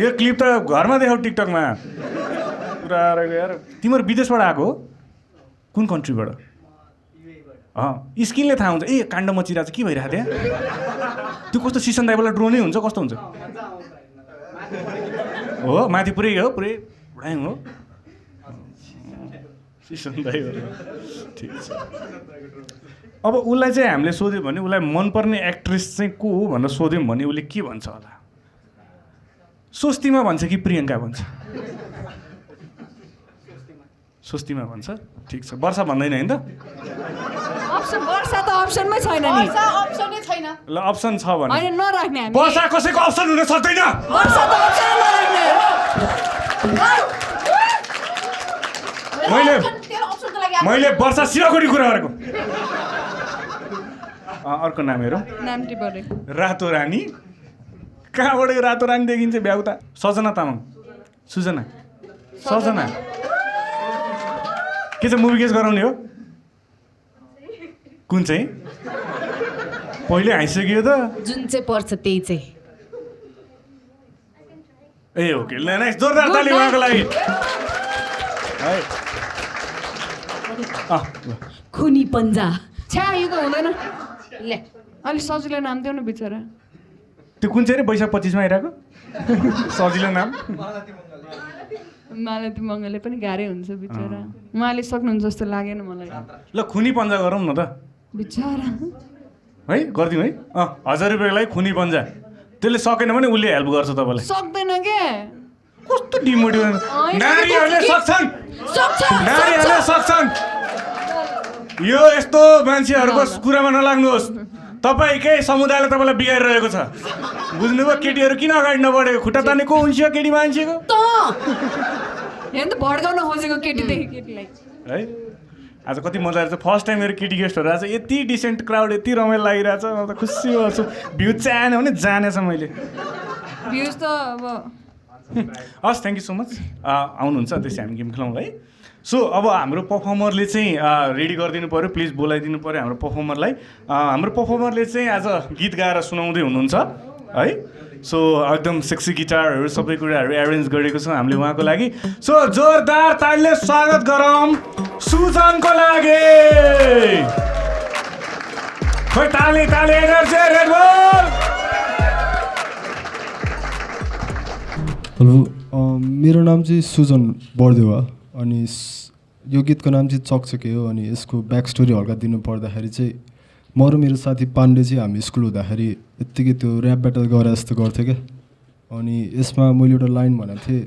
A: यो क्लिप त घरमा देखाऊ टिकटकमा पुरा यार। तिमीहरू विदेशबाट आएको हो? कुन कन्ट्रीबाट? स्किनले थाहा हुन्छ। ए काण्ड मचिरहेको छ के भइरहेको त्यहाँ? त्यो कस्तो सिसन दाइवाला ड्रोनै हुन्छ कस्तो हुन्छ? हो माथि पुरै हो, पुरै ड्राइङ हो सिसन दाइवाला। ठिक छ। अब उसलाई चाहिँ हामीले सोध्यौँ भने उसलाई मनपर्ने एक्ट्रेस चाहिँ को हो भनेर सोध्यौँ भने उसले के भन्छ होला? स्वस्तिमा भन्छ कि प्रियङ्का भन्छ? स्वस्तिमा भन्छ। ठिक छ। वर्षा भन्दैन होइन त?
C: वर्षा त अप्सनमै छैन नि।
B: अप्सनै छैन।
A: ल अप्सन छ भने
C: हैन नराख्ने हामी।
A: वर्षा कसैको अप्सन हुन सक्दैन।
C: वर्षा त अप्सन नराख्ने।
A: मैले वर्षा सिराकोटी कुरा गरेको। अर्को नाम हेरौँ।
C: नाम टिपरे।
A: रातो रानी। कहाँबाट रातो रानी देखिन्छ ब्याउता? सजना तामाङ। सजना के चाहिँ मुभी गेस गराउने हो कुन चाहिँ पहिले आइसक्यो त
B: जुन चाहिँ पर्छ त्यही चाहिँ
A: ए ओके ल नाइस जोरदार ताली उहाँको लागि है ल।
B: खुनी पन्जा
C: छ्या यो त हुँदैन
B: ले
C: अलिक सजिलो नाम देऊ न बिचरा
A: त्यो कुन चाहिँ रे वैशाख 25 मा आइरहेको सजिलो नाम
C: मालती मङ्गलले पनि गाह्रै हुन्छ बिचरा उहाँले सक्नुहुन्छ जस्तो लागेन मलाई
A: ल खुनी पन्जा गरौँ न त
C: बिचरा
A: है गरिदिउँ है 1000 रुपियाँको लागि खुनी पन्जा त्यसले सकेन भने उसले हेल्प गर्छ तपाईँलाई
C: सक्दैन के
A: कस्तो डिमोटिभेसन नारीहरूले सक्छन् नारीहरूले सक्छन् यो यस्तो मान्छेहरूको कुरामा नलाग्नुहोस् तपाईँकै समुदायले तपाईँलाई बिगारिरहेको छ बुझ्नुभयो केटीहरू किन अगाडि नबढेको खुट्टा तान्ने को हुन्छ केटी मान्छेको
C: हेर्नु त भड्काउन खोजेको केटीदेखि केटीलाई
A: है आज कति मजा आएको छ फर्स्ट टाइम मेरो केटी गेस्टहरू आएको छ यति डिसेन्ट क्राउड यति रमाइलो लागिरहेछ म त खुसी गर्छु भ्यू चाहेन भने जानेछ मैले
C: भ्युज त अब
A: हस् थ्याङ्क यू सो मच आउनुहुन्छ त्यसै हामी गेम खेलाउँ है सो अब हाम्रो पर्फर्मरले चाहिँ रेडी गरिदिनु पऱ्यो प्लिज बोलाइदिनु पऱ्यो हाम्रो पर्फर्मरले चाहिँ आज गीत गाएर सुनाउँदै हुनुहुन्छ है सो एकदम सेक्सी गिटारहरू सबै कुराहरू एरेन्ज गरेको छ हामीले उहाँको लागि सो जोरदार तालीले स्वागत गरौँ सुजनको लागि खोइ ताली ताली एनर्जी रेड बल
E: हेलो मेरो नाम चाहिँ सुजन बर्देवा अनि यो गीतको नाम चाहिँ चकचके हो अनि यसको ब्याक स्टोरी हल्का दिनु पर्दाखेरि चाहिँ म र मेरो साथी पाण्डे चाहिँ हामी स्कुल हुँदाखेरि यत्तिकै त्यो ऱ्याप ब्याटल गरे जस्तो गर्थ्यो क्या अनि यसमा मैले एउटा लाइन भनेको थिएँ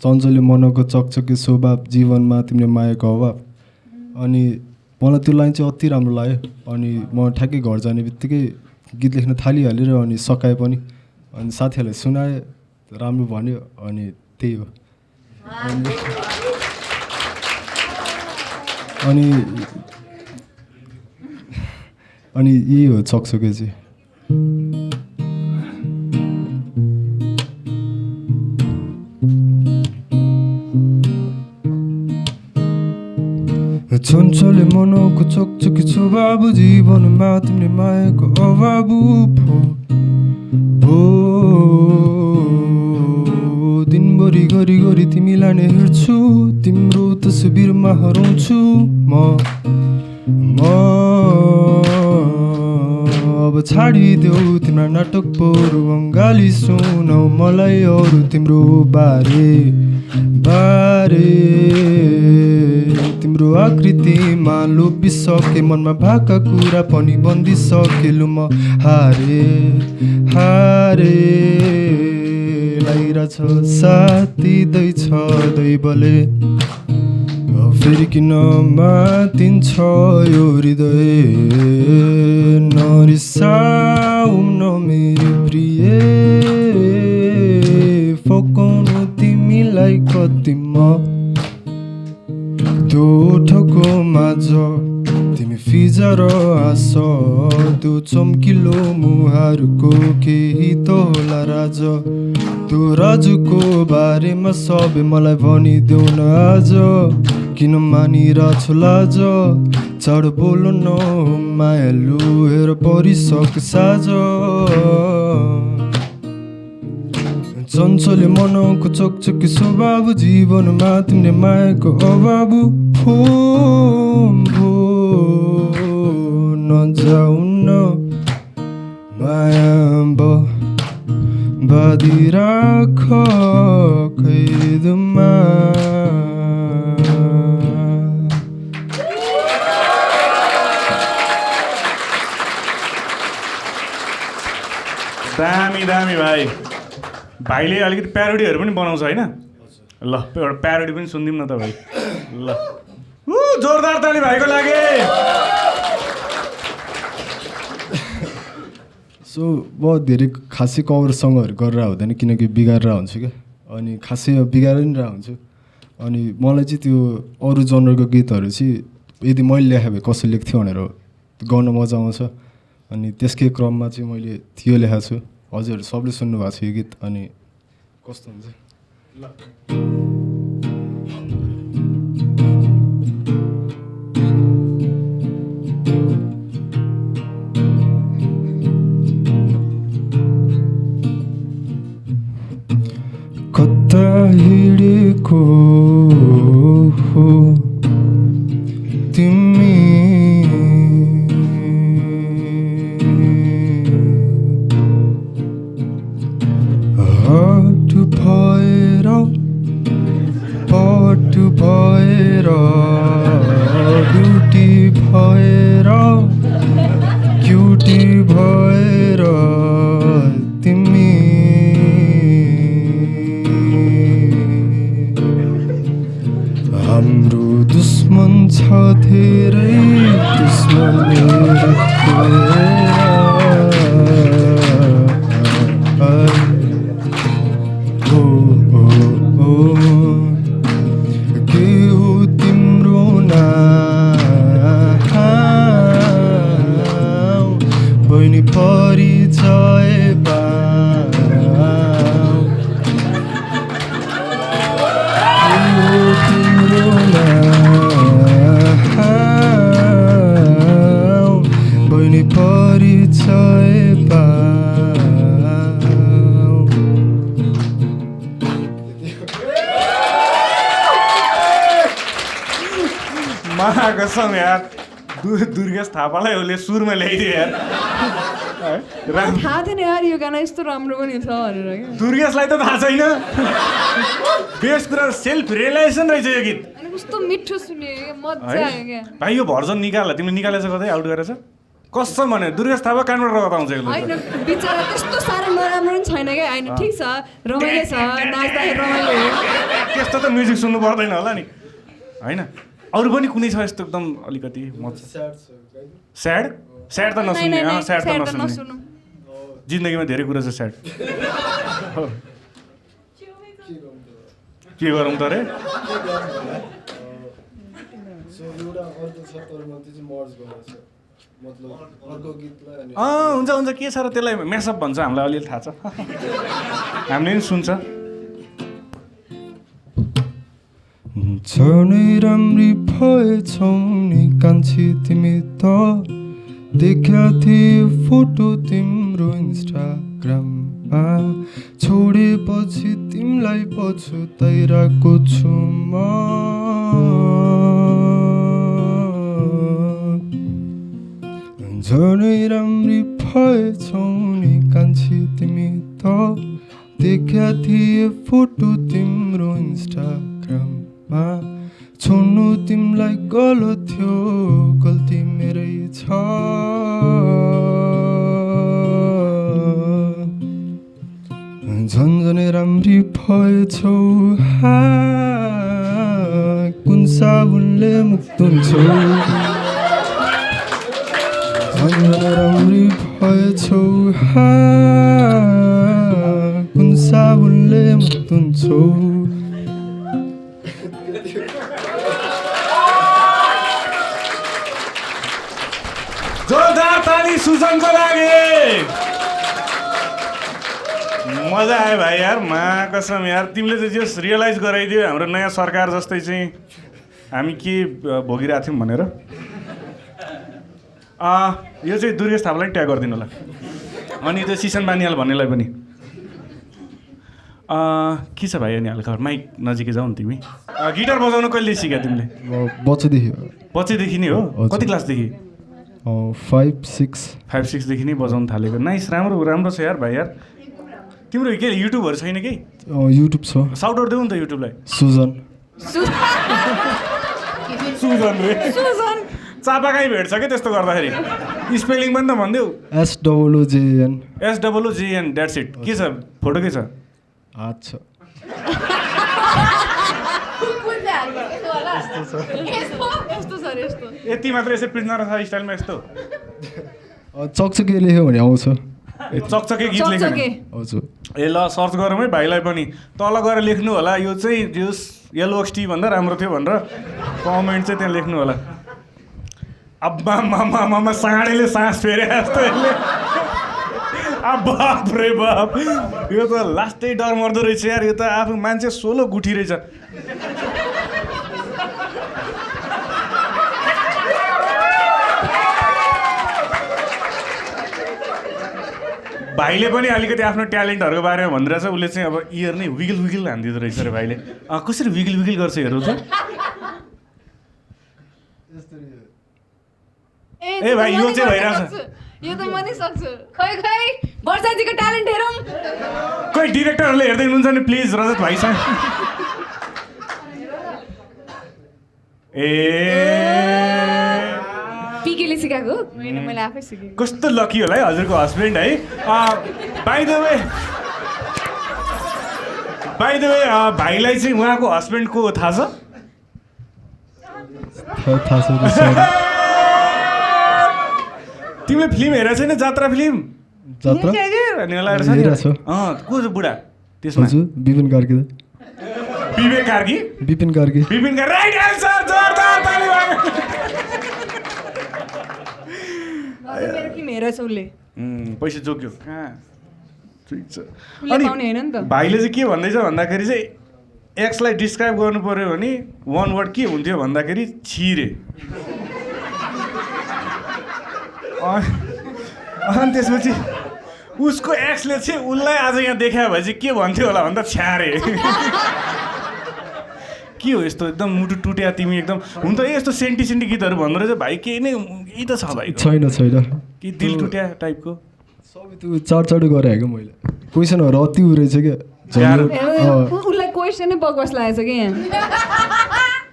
E: चञ्चले मनको चकचके स्वभाव जीवनमा तिमीले मायाको अभाव अनि मलाई त्यो लाइन चाहिँ अति राम्रो लाग्यो अनि म ठ्याक्कै घर जाने बित्तिकै गीत लेख्न थालिहालेर अनि सकाएँ पनि अनि साथीहरूलाई सुनाएँ राम्रो भन्यो अनि त्यही हो अनि यही हो चकचके चाहिँ चञ्चले मनको चकचके स्वभाव जीवनमा तिमीले मायाको अभाव भो दिनभरि गरी गरी तिमीलाई नै हेर्छु तिम्रो तस्बिरमा हराउँछु म अब छाडिदेऊ तिम्रो नाटक पोरो बङ्गाली सुनौ मलाई अरू तिम्रो बारे तिम्रो आकृतिमा लोभिसके मनमा भाका कुरा पनि बन्दिसके लु म हारे लागिरहेछ साथिँदैछ दैवले फेरि किन मातिन्छ यो हृदय नरिसाऊ न मेरो प्रिय फकाउनु तिमीलाई कति म त्यो ठको माझ तिमी फिजा र आस त्यो चम्किलो मुहारको केही त होला राज त्यो राजुको बारेमा सबै मलाई भनिदेऊ न आज किन मानिरहेछु लाज चाँडो बोल्नु न मायालु हेर परिसक साझ चञ्चले मनको चकचके स्वभाव जीवनमा तिमीले मायाको अभाव भो नजाऊ न माया बाँधिराख कैदमा
A: दामी भाइ भाइले अलिकति प्यारोडीहरू पनि बनाउँछ होइन ल एउटा प्यारोडी पनि सुनिदिउँ न त भाइ ल जोरदार ताली भाइको लागि
E: सो म धेरै खासै कभर सङ्गहरू गरेर हुँदैन किनकि बिगारेर हुन्छु क्या अनि खासै बिगारेर नि हुन्छु अनि मलाई चाहिँ त्यो अरू जनरको गीतहरू चाहिँ यदि मैले लेखाए भए कसरी लेख्थ्यो भनेर गर्न मजा आउँछ अनि त्यसकै क्रममा चाहिँ मैले थियो लेखाएको छु हजुर सबले सुन्नु भएको छ यो गीत अनि कस्तो हुन्छ हिँडेको हो तिमी हट भएर पट भएर ब्युटी भएर क्युटी भएर तिमी हाम्रो दुश्मन छ धेरै के हो तिम्रो नाम बहिनी परिचय बहिनी परिचय
A: महाकसम यार दुर्गेश थापालाई उसले सुरमा ल्याइदियो यार
C: मलाई थाहा थिएन यार यो गाना यस्तो राम्रो पनि छ भनेर क्या
A: दुर्गेशलाई त थाहा छैन बेस कुरा सेल्फ रियलाइजेसन रहेछ यो गीत
C: अनि कस्तो मिठो सुने मजा आयो क्या
A: भाइ यो भर्जन निकाल तिमीले निकालेछ कतै आउट गरेछ कसम भने दुर्गेश थापा कानबाट रगत आउँछ
C: होइन बिचरा त्यस्तो साह्रो नराम्रो पनि छैन क्या होइन ठिक छ रमाइलो छ नाच्दाखेरि रमाइलो हो
A: त्यस्तो त म्युजिक सुन्नु पर्दैन होला नि होइन अरू पनि कुनै छ यस्तो एकदम अलिकति स्याड स्याड त नसुन्ने स्याड त नसुन्ने जिन्दगीमा धेरै कुरा छ स्याड के गरौँ त रे हुन्छ हुन्छ के छ र त्यसलाई मेसअप भन्छ हामीलाई अलिअलि थाहा छ हामीले पनि सुन्छ
E: झनै राम्री भएछौ नि कान्छी तिमी त देखा थिए फोटो तिम्रो इन्स्टाग्राममा छोडेपछि तिमीलाई पछुताइरहेको छु म झनै राम्री भएछौ नि कान्छी तिमी त देखा थिए फोटो तिम्रो इन्स्टाग्राममा छोड्नु तिमीलाई गलत थियो गल्ती मेरै छ झन्झनै राम्री भएछौ कुन साबुनले मुक्त हुन्छौ झन्झनै राम्री भएछौ कुन साबुनले मुक्त हुन्छौ
A: जोरदार ताली सुजनको लागि मजा आयो भाइ यार कसम यार तिमीले चाहिँ जस रियलाइज गराइदियो हाम्रो नयाँ सरकार जस्तै चाहिँ हामी के भोगिरहेको थियौँ भनेर यो चाहिँ दुर्गेश थापालाई ट्याग गरिदिनु होला अनि त्यो सिसन बानियाल भन्नेलाई पनि के छ भाइ अनि हालखबर माइक नजिकै जाऊ नि तिमी गिटार बजाउनु कहिले सिक्यौ तिमीले
E: बच्चैदेखि
A: नै हो कति क्लासदेखि
E: 5-6
A: देखि नै बजाउनु थालेको नाइस राम्रो छ यार भाइ यार तिम्रो के युट्युबहरू छैन कि
E: युट्युब छ
A: साउट आउट देऊ नि त युट्युबलाई
E: सुजन
A: रे चापाकाई भेट्छ क्या त्यस्तो गर्दाखेरि स्पेलिङ पनि त भनिदेऊ SOOJN द्याट्स इट के छ फोटो के छ
E: हात छ
A: यति मात्र यसो पृथ्वी स्टाइलमा यस्तो
E: चकचके लेख्यो भने आउँछ
A: चकचके गीत लेख्यो
E: हजुर
A: ए ल सर्च गरौँ है भाइलाई पनि तल गएर लेख्नु होला यो चाहिँ जस YellowXT भन्दा राम्रो थियो भनेर कमेन्ट चाहिँ त्यहाँ लेख्नु होला अब्बा साँडेले सास फेरे जस्तो यसले बाप रे बाप यो त लास्टै डर मर्दो रहेछ यार यो त आफू मान्छे सोलो गुठी रहेछ भाइले पनि अलिकति आफ्नो ट्यालेन्टहरूको बारेमा भनिरहेछ उसले चाहिँ अब इयर नै विगल विगल हानिदिँदो रहेछ अरे भाइले कसरी विगल विगल गर्छ हेरौँ त ए भाइ यो चाहिँ भइरहेछ
C: यो त म नि सक्छु खै वर्षाजीको ट्यालेन्ट हेरौँ
A: खोइ डिरेक्टरहरूले हेर्दै हुनुहुन्छ नि प्लिज रजत भाइसँग ए
C: पिकेले सिकाएको होइन मैले आफै सिकेँ
A: कस्तो लकी होला है हजुरको हस्बेन्ड है बाइ द वे भाइलाई चाहिँ उहाँको हस्बेन्डको थाहा छ
E: थाहा छैन
A: तिमीले फिल्म हेरेको छैन जात्रा फिल्म
E: जात्रा हेरेको छ
A: को छ बुढा त्यसमा
E: हजुर विपिन कार्की
A: विवेक कार्की
E: विपिन कार्की
A: राइट एन्सर जोरदार ताली भयो
C: मेरो फिल्म हेरेछ उसले
A: पैसा जोग्यो कहाँ ठिक छ
C: उसले पाउने होइन नि त
A: भाइले चाहिँ के भन्दैछ भन्दाखेरि चाहिँ एक्सलाई डिस्क्राइब गर्नु पर्यो भने वान वर्ड के हुन्थ्यो भन्दाखेरि छिरे अनि त्यसपछि उसको एक्सले चाहिँ उसलाई आज यहाँ देखायो भए चाहिँ के भन्थ्यो होला भन्दा छ्यारे के हो यस्तो एकदम मुटु टुट्या तिमी एकदम हुन त यस्तो सेन्टी गीतहरू भन्दो रहेछ भाइ केही नै यही त छ भाइ
E: छैन
A: कि दिल टुट्या टाइपको
E: सबै त्यो चाडचाडो गरेँ क्या मैले क्वेसनहरू अति रहेछ क्या
C: उसलाई क्वेसनै बकवास लागेछ कि यहाँ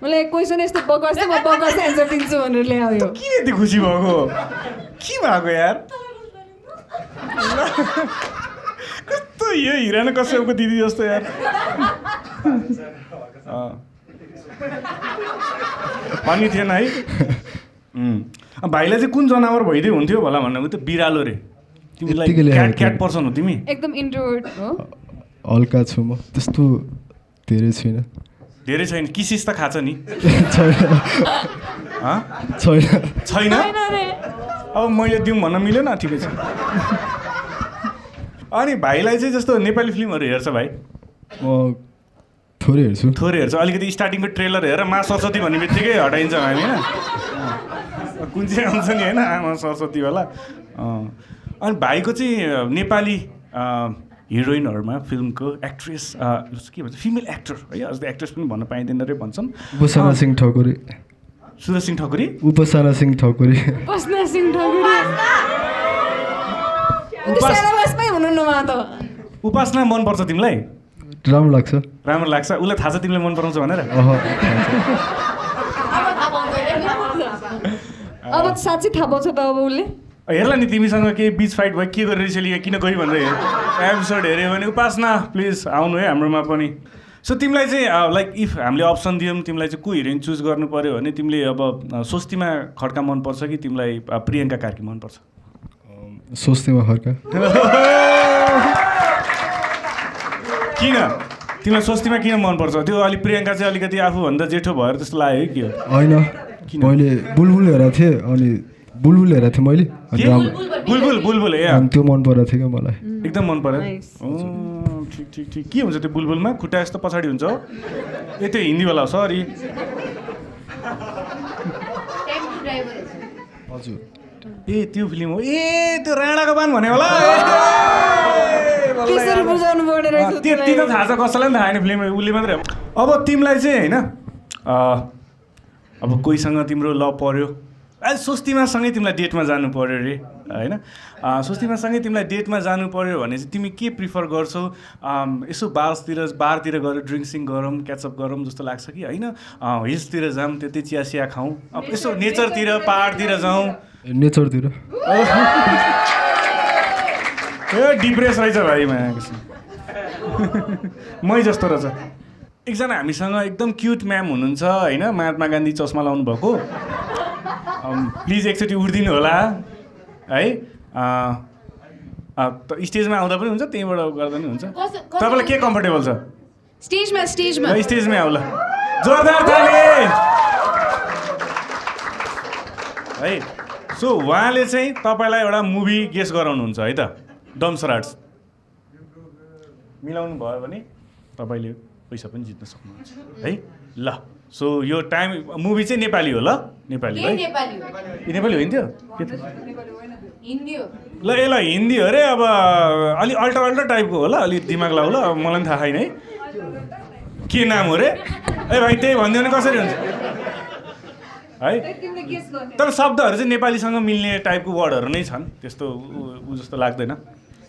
C: मलाई क्वेसन यस्तो बकवास म बकवास एन्सर दिन्छु भनेर ल्यायो
A: किन यति खुसी भएको के भएको यार कस्तो यो हिरान कश्यपको दिदी जस्तो यार पनि थिएन है भाइलाई चाहिँ कुन जनावर भइदियो हुन्थ्यो भला भन्नको त बिरालो रे तिमीलाई क्याट पर्सन हो तिमी
C: एकदम इन्ट्रोभर्ट हो
E: हल्का छु म त्यस्तो धेरै छुइनँ
A: धेरै छैन किसिस त खान्छ नि छैन अब मैले दिउँ भन्न मिलेन ठिकै छ अनि भाइलाई चाहिँ जस्तो नेपाली फिल्महरू हेर्छ भाइ
E: म थोरै हेर्छु
A: अलिकति स्टार्टिङको ट्रेलर हेरेर मा सरस्वती भन्ने बित्तिकै हटाइन्छ हामी होइन कुन चाहिँ आउँछ नि होइन आमा सरस्वतीवाला अनि भाइको चाहिँ नेपाली हिरोइनहरूमा फिल्मको एक्ट्रेस के भन्छ फिमेल एक्टर है अझ एक्ट्रेस पनि भन्न पाइँदैन रे भन्छन्
E: उपासना सिंह ठकुरी उपासना
A: मनपर्छ तिमीलाई
E: राम्रो लाग्छ
A: उसलाई थाहा छ तिमीलाई मन पराउँछ भनेर
C: अब साँच्चै थाहा पाउँछ त अब उसले
A: हेर्ला नि तिमीसँग केही बिच फाइट भयो के गरेर यसैले किन गयो भनेर एपिसोड हेऱ्यो भने उपासना प्लिज आउनु है हाम्रोमा पनि सो तिमीलाई चाहिँ लाइक इफ हामीले अप्सन दियौँ तिमीलाई चाहिँ को हिरोइन चुज गर्नु पऱ्यो भने तिमीले अब स्वस्तिमा खड्का मनपर्छ कि तिमीलाई प्रियङ्का कार्की मनपर्छ
E: स्वस्तिमा खड्का
A: किन तिमीलाई स्वस्तिमा किन मनपर्छ त्यो अलिक प्रियङ्का चाहिँ अलिकति आफूभन्दा जेठो भएर त्यस्तो लाग्यो कि
E: होइन मैले बुलबुल हेरेको थिएँ अनि मैले
A: बुलबुल ए
E: त्यो मन परेको थियो क्या मलाई
A: एकदम मन पर्यो ठिक के हुन्छ त्यो बुलबुलमा खुट्टा यस्तो पछाडि हुन्छ हो ए त्यो हिन्दीवाला हो सरी
E: हजुर
A: ए त्यो फिल्म हो ए त्यो राणाको बान भने होला त्यति त थाहा छ कसैलाई पनि थाहा छैन फिल्म उसले मात्रै अब तिमीलाई चाहिँ होइन अब कोहीसँग तिम्रो लभ पर्यो स्वस्तिमासँगै तिमीलाई डेटमा जानु पऱ्यो अरे होइन स्वस्तिमासँगै तिमीलाई डेटमा जानु पऱ्यो भने चाहिँ तिमी के प्रिफर गर्छौ यसो बारतिर गएर ड्रिङ्कसिङ गरौँ क्याचअप गरौँ जस्तो लाग्छ कि होइन हिल्सतिर जाऊँ त्यतै चिया खाऊँ अब यसो नेचरतिर पहाडतिर जाउँ
E: नेचरतिर
A: ए डिप्रेस रहेछ भाइ मै जस्तो रहेछ एकजना हामीसँग एकदम क्युट म्याम हुनुहुन्छ होइन महात्मा गान्धी चस्मा लाउनु भएको प्लिज एकचोटि उठिदिनु होला है स्टेजमा आउँदा पनि हुन्छ त्यहीँबाट गर्दा पनि हुन्छ तपाईँलाई के कम्फर्टेबल छ स्टेजमै आउला जोरदार ताली है सो उहाँले चाहिँ तपाईँलाई एउटा मुभी गेस गराउनुहुन्छ है त डम्सराट्स मिलाउनु भयो भने तपाईँले पैसा पनि जित्न सक्नुहुन्छ है ल सो यो टाइम मुभी चाहिँ नेपाली हो ल नेपाली है नेपाली होइन त्यो
B: हिन्दी हो
A: ल यसलाई हिन्दी अरे अब अलि अल्टर टाइपको होला अलि दिमाग लाउला अब मलाई पनि थाहा छैन है के नाम हो रे ए भाइ त्यही भनिदियो भने कसरी हुन्छ है तर शब्दहरू चाहिँ नेपालीसँग मिल्ने टाइपको वर्डहरू नै छन् त्यस्तो ऊ जस्तो लाग्दैन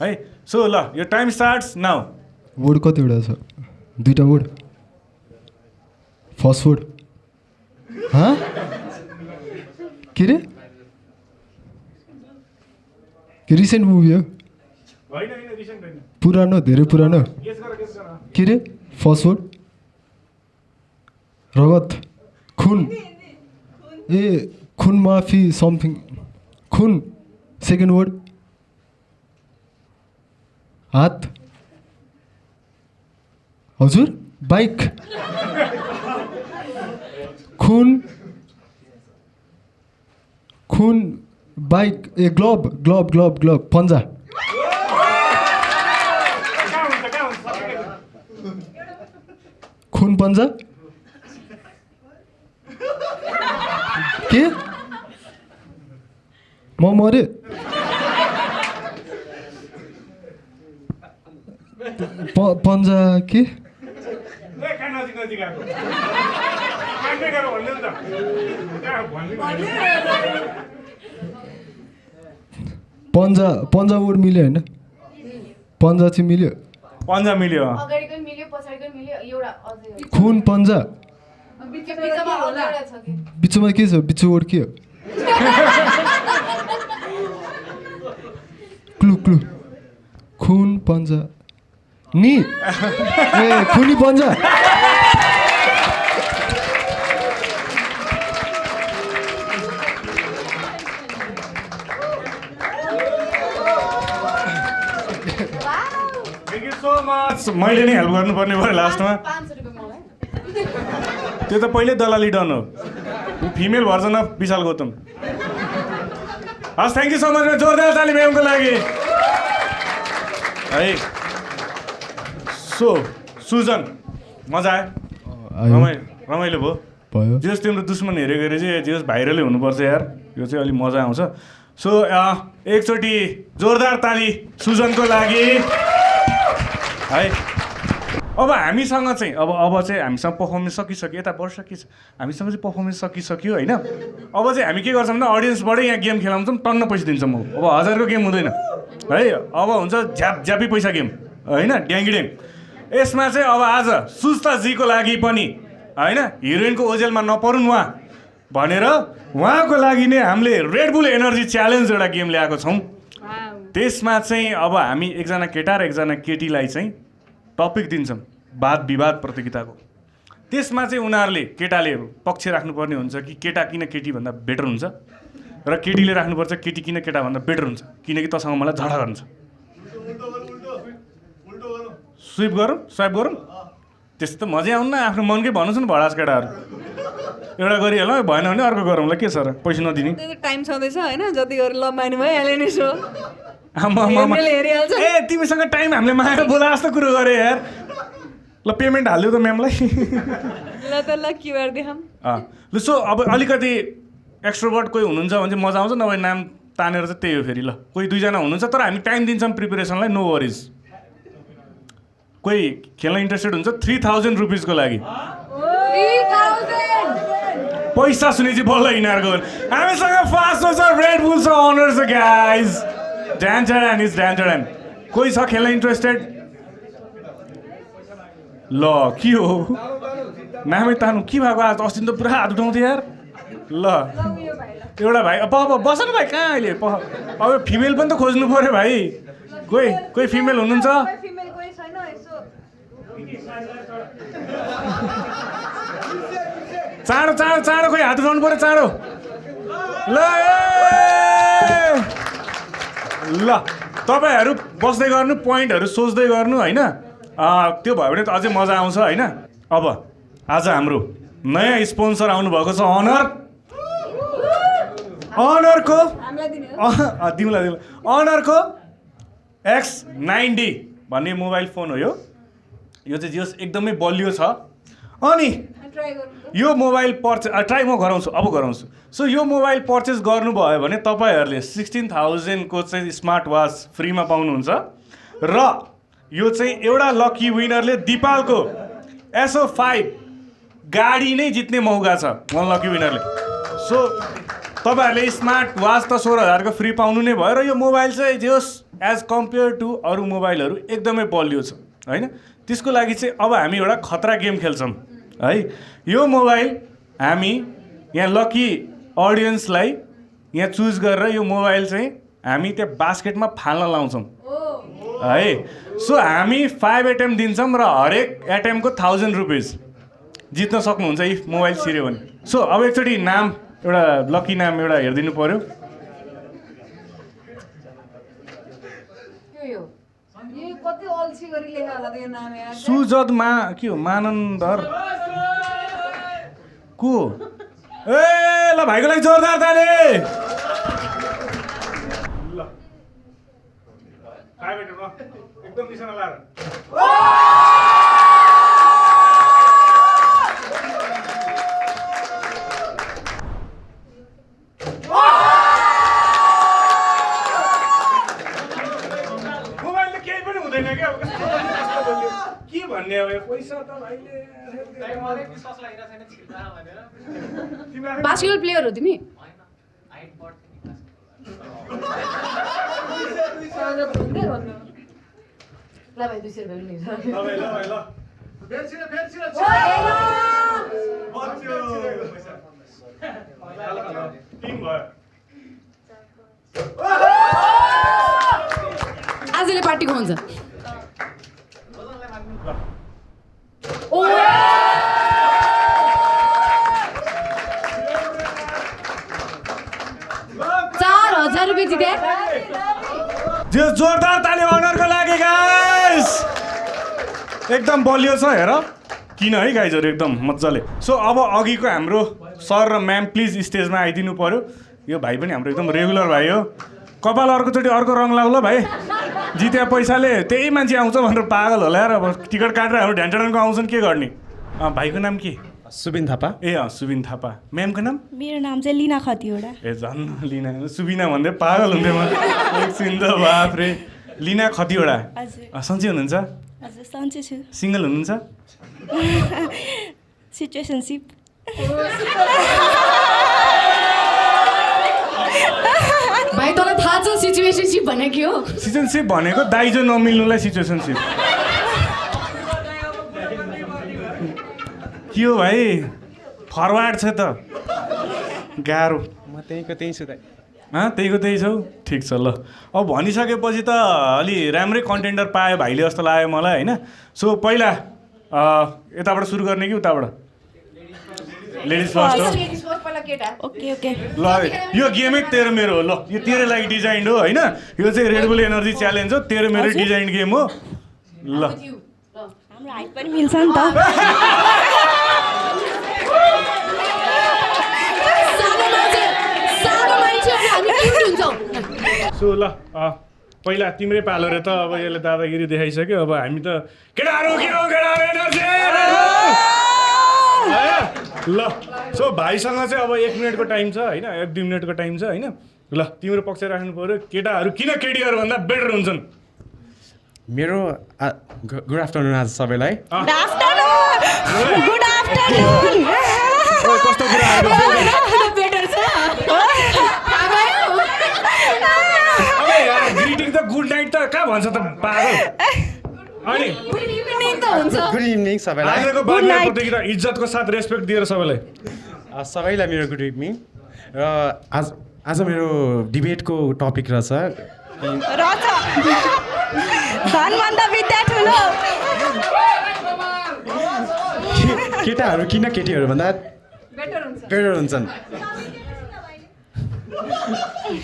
A: है सो ल यो टाइम स्टार्ट्स नाउ
E: वर्ड कतिवटा छ 2टा वर्ड फर्स्ट वर्ड के रे रिसेन्ट मुभी हो पुरानो धेरै पुरानो के रे फर्स्ट वर्ड रगत खुन ए खुन माफी समथिङ खुन सेकेन्ड वर्ड हात हजुर बाइक खुन खुन बाइक ए ग्लोभ ग्लोभ ग्लोभ ग्लोभ पन्जा खुन पन्जा के म मरे पन्जा के पन्जा पन्जा वर्ड मिल्यो होइन पन्जा चाहिँ मिल्यो
A: पन्जा मिल्यो
B: अगाडिको मिल्यो पछाडिको मिल्यो एउटा अझै
E: खुन पन्जा
B: बिचमा होला छ कि
E: बिचमा के छ बिचो वर्ड के हो क्लु क्लु खुन पन्जा नि ए खुनी पन्जा
A: मैले नै हेल्प गर्नुपर्ने भयो लास्टमा
B: 500 रुपैयाँ मलाई
A: त्यो त पहिल्यै दलाली डन हो फिमेल भर्जन अफ विशाल गौतम हस् थ्याङ्क यू सो मच जोरदार ताली मेमको लागि है सो सुजन मजा आयो रमाइलो भयो जेस तिम्रो दुश्मन हेरेको हेरे चाहिँ जेस भाइरलै हुनुपर्छ यार यो चाहिँ अलिक मजा आउँछ सो एकचोटि जोरदार ताली सुजनको लागि है अब हामीसँग चाहिँ अब चाहिँ हामीसँग पर्फर्मेन्स सकिसक्यो यता वर्ष के छ हामीसँग चाहिँ पर्फर्मेन्स सकिसक्यो होइन अब चाहिँ हामी के गर्छौँ भने अडियन्सबाटै यहाँ गेम खेलाउँछौँ टन्न पैसा दिन्छौँ म अब 1000को गेम हुँदैन है अब हुन्छ झ्यापी पैसा गेम होइन ड्याङ्गिड्याङ यसमा चाहिँ अब आज सुस्ताजीको लागि पनि होइन हिरोइनको ओजेलमा नपरुन् उहाँ भनेर उहाँको लागि नै हामीले रेड बुल एनर्जी च्यालेन्ज एउटा गेम ल्याएको छौँ त्यसमा चाहिँ अब हामी एकजना केटा र एकजना केटीलाई चाहिँ टपिक दिन्छौँ वाद विवाद प्रतियोगिताको त्यसमा चाहिँ उनीहरूले केटाले पक्ष राख्नुपर्ने हुन्छ कि केटा किन केटीभन्दा बेटर हुन्छ र केटीले राख्नुपर्छ केटी किन केटाभन्दा बेटर हुन्छ किनकि तसँग मलाई झगडा गर्छ स्वाइप गरौँ त्यस्तो त मजै आउनु न आफ्नो मनकै भन्नुहोस् न भडास केटाहरू एउटा गरिहालौँ भएन भने अर्को गरौँला के छ र पैसा नदिने
C: टाइम छँदैछ होइन जति गरी ल मान्नु भइहाल्यो नि सो
A: ए तिमीसँग टाइम हामीले मागेर बोला जस्तो कुरो गरे यार ल पेमेन्ट हालिदियो त म्यामलाई
C: ल त ल क्युआर देखाऊँ
A: ल सो अब अलिकति एक्स्ट्रोभर्ट कोही हुनुहुन्छ भने चाहिँ मजा आउँछ नभए नाम तानेर चाहिँ त्यही हो फेरि ल कोही 2जना हुनुहुन्छ तर हामी टाइम दिन्छौँ प्रिपेरेसनलाई नो वरिज कोही खेल्न इन्ट्रेस्टेड हुन्छ 3000 रुपिसको लागि पैसा सुनेपछि बल्ल यिनीहरूको हामीसँग फास्ट छ रेड बुल छ अनर छ गाइज ड्यान्चर इज ड्यान्चर कोही छ खेल्न इन्ट्रेस्टेड ल के हो नामै तानु के भएको आज अस्ति त पुरा हात उठाउँथ्यो यार ल एउटा भाइ अब बस न भाइ कहाँ अहिले अब फिमेल पनि त खोज्नु पऱ्यो भाइ कोही फिमेल हुनुहुन्छ चाँडो खोइ हात उठाउनु पऱ्यो चाँडो ल तपाईँहरू बस्दै गर्नु पोइन्टहरू सोच्दै गर्नु होइन त्यो भयो भने त अझै मजा आउँछ होइन अब आज हाम्रो नयाँ स्पोन्सर आउनुभएको छ अनरको अनरको X90 भन्ने मोबाइल फोन हो यो चाहिँ जियोस एकदमै बलियो छ अनि यो मोबाइल पर्चेस ट्राई म गराउँछु अब गराउँछु सो यो मोबाइल पर्चेस गर्नुभयो भने तपाईँहरूले 16,000 को चाहिँ स्मार्ट वाच फ्रीमा पाउनुहुन्छ र यो चाहिँ एउटा लकी विनरले दिपालको SO5 गाडी नै जित्ने मौका छ वान लकी विनरले सो तपाईँहरूले स्मार्ट वाच त 16,000 को फ्री पाउनु नै भयो र यो मोबाइल चाहिँ जे होस् एज कम्पेयर टु अरू मोबाइलहरू एकदमै बलियो छ होइन त्यसको लागि चाहिँ अब हामी एउटा खतरा गेम खेल्छौँ है यो मोबाइल हामी यहाँ लकी अडियन्सलाई यहाँ चुज गरेर यो मोबाइल चाहिँ हामी त्यहाँ बास्केटमा फाल्न लाउँछौँ है सो हामी 5 एटिएम दिन्छौँ र हरेक एटिएमको 1000 रुपिस जित्न सक्नुहुन्छ यी मोबाइल छिर्यो भने सो अब एकचोटि नाम एउटा लकी नाम एउटा हेरिदिनु पर्यो सुजदमा के हो मानन्दर को ए ल भाइको लागि जोरदार ताली ल 5 एटिएम एकदम निशाना लाएर के भन्ने अब पैसा त भाइले
B: बास्केटबल प्लेयर हो तिमी ल भाइ 200 रुपियाँ आजले पार्टी खुवाउँछ ओ 4,000 रुपियाँ जिते
A: जो जोरदार ताली अनरको लागि गाइस एकदम बलियो छ हेर किन है गाइजहरू एकदम मजाले सो अब अघिको हाम्रो सर र म्याम प्लिज स्टेजमा आइदिनु पर्यो यो भाइ पनि हाम्रो एकदम रेगुलर भाइ हो कपाल अर्कोचोटि अर्को रङ लाउ ल भाइ जित्या पैसाले त्यही मान्छे आउँछ भनेर पागल होला यार अब टिकट काटेर हाम्रो ढ्यान्टानको आउँछन् के गर्ने भाइको नाम के
F: सुबिन थापा
A: ए सुबिन थापा म्यामको नाम
G: मेरो नाम चाहिँ लिना खतिवडा
A: ए झन् लिना सुबिना भन्दै पागल हुन्थ्यो म एकछिन त बाफ रे लिना खतिवडा सन्चै हुनुहुन्छ
G: हजुर सन्चै छु
A: सिङ्गल हुनुहुन्छ
G: सिचुएसनसिप
B: भाइ तँलाई थाहा छ सिचुएसनसिप भनेको के हो
A: सिचुएसनसिप भनेको दाइजो नमिल्नुलाई सिचुएसनसिप के हो भाइ फरवार्ड छ त गाह्रो
F: म त्यहीको त्यही छु त
A: त्यहीको त्यही छौ ठिक छ ल अब भनिसकेपछि त अलि राम्रै कन्टेन्डर पायो भाइले जस्तो लाग्यो मलाई होइन सो पहिला यताबाट सुरु गर्ने कि उताबाट लेडिज फर्स्ट हो
G: ओके ओके
A: ल यो गेमै तेरो मेरो हो ल यो तेरो लागि डिजाइन हो होइन यो चाहिँ रेड बुल एनर्जी च्यालेन्ज हो तेरो मेरो डिजाइन गेम हो ल
G: हाम्रो हाइट पनि मिल्छ नि त
A: सो ल पहिला तिम्रै पालो रे त अब यसले दादागिरी देखाइसक्यो अब हामी त केटाहरू के हो केटाहरू एनर्जी ल सो भाइसँग चाहिँ अब 1 मिनटको टाइम छ होइन 1-2 मिनटको टाइम छ होइन ल तिम्रो पक्ष राख्नु पऱ्यो केटाहरू किन केटीहरू भन्दा बेटर हुन्छन्
F: मेरो गुड आफ्टरनुन आज सबैलाई
A: कस्तो कुराहरू ग्रिटिङ त गुड नाइट त कहाँ भन्छ त पागल अनि
F: गुड इभिनिङ सबैलाई
A: आजको बादमा प्रतियोगिता इज्जतको साथ रेस्पेक्ट दिएर सबैलाई
F: सबैलाई मेरो गुड इभिनिङ र आज मेरो डिबेटको टपिक रहेछ केटाहरू किन केटीहरू भन्दा बेटर हुन्छन्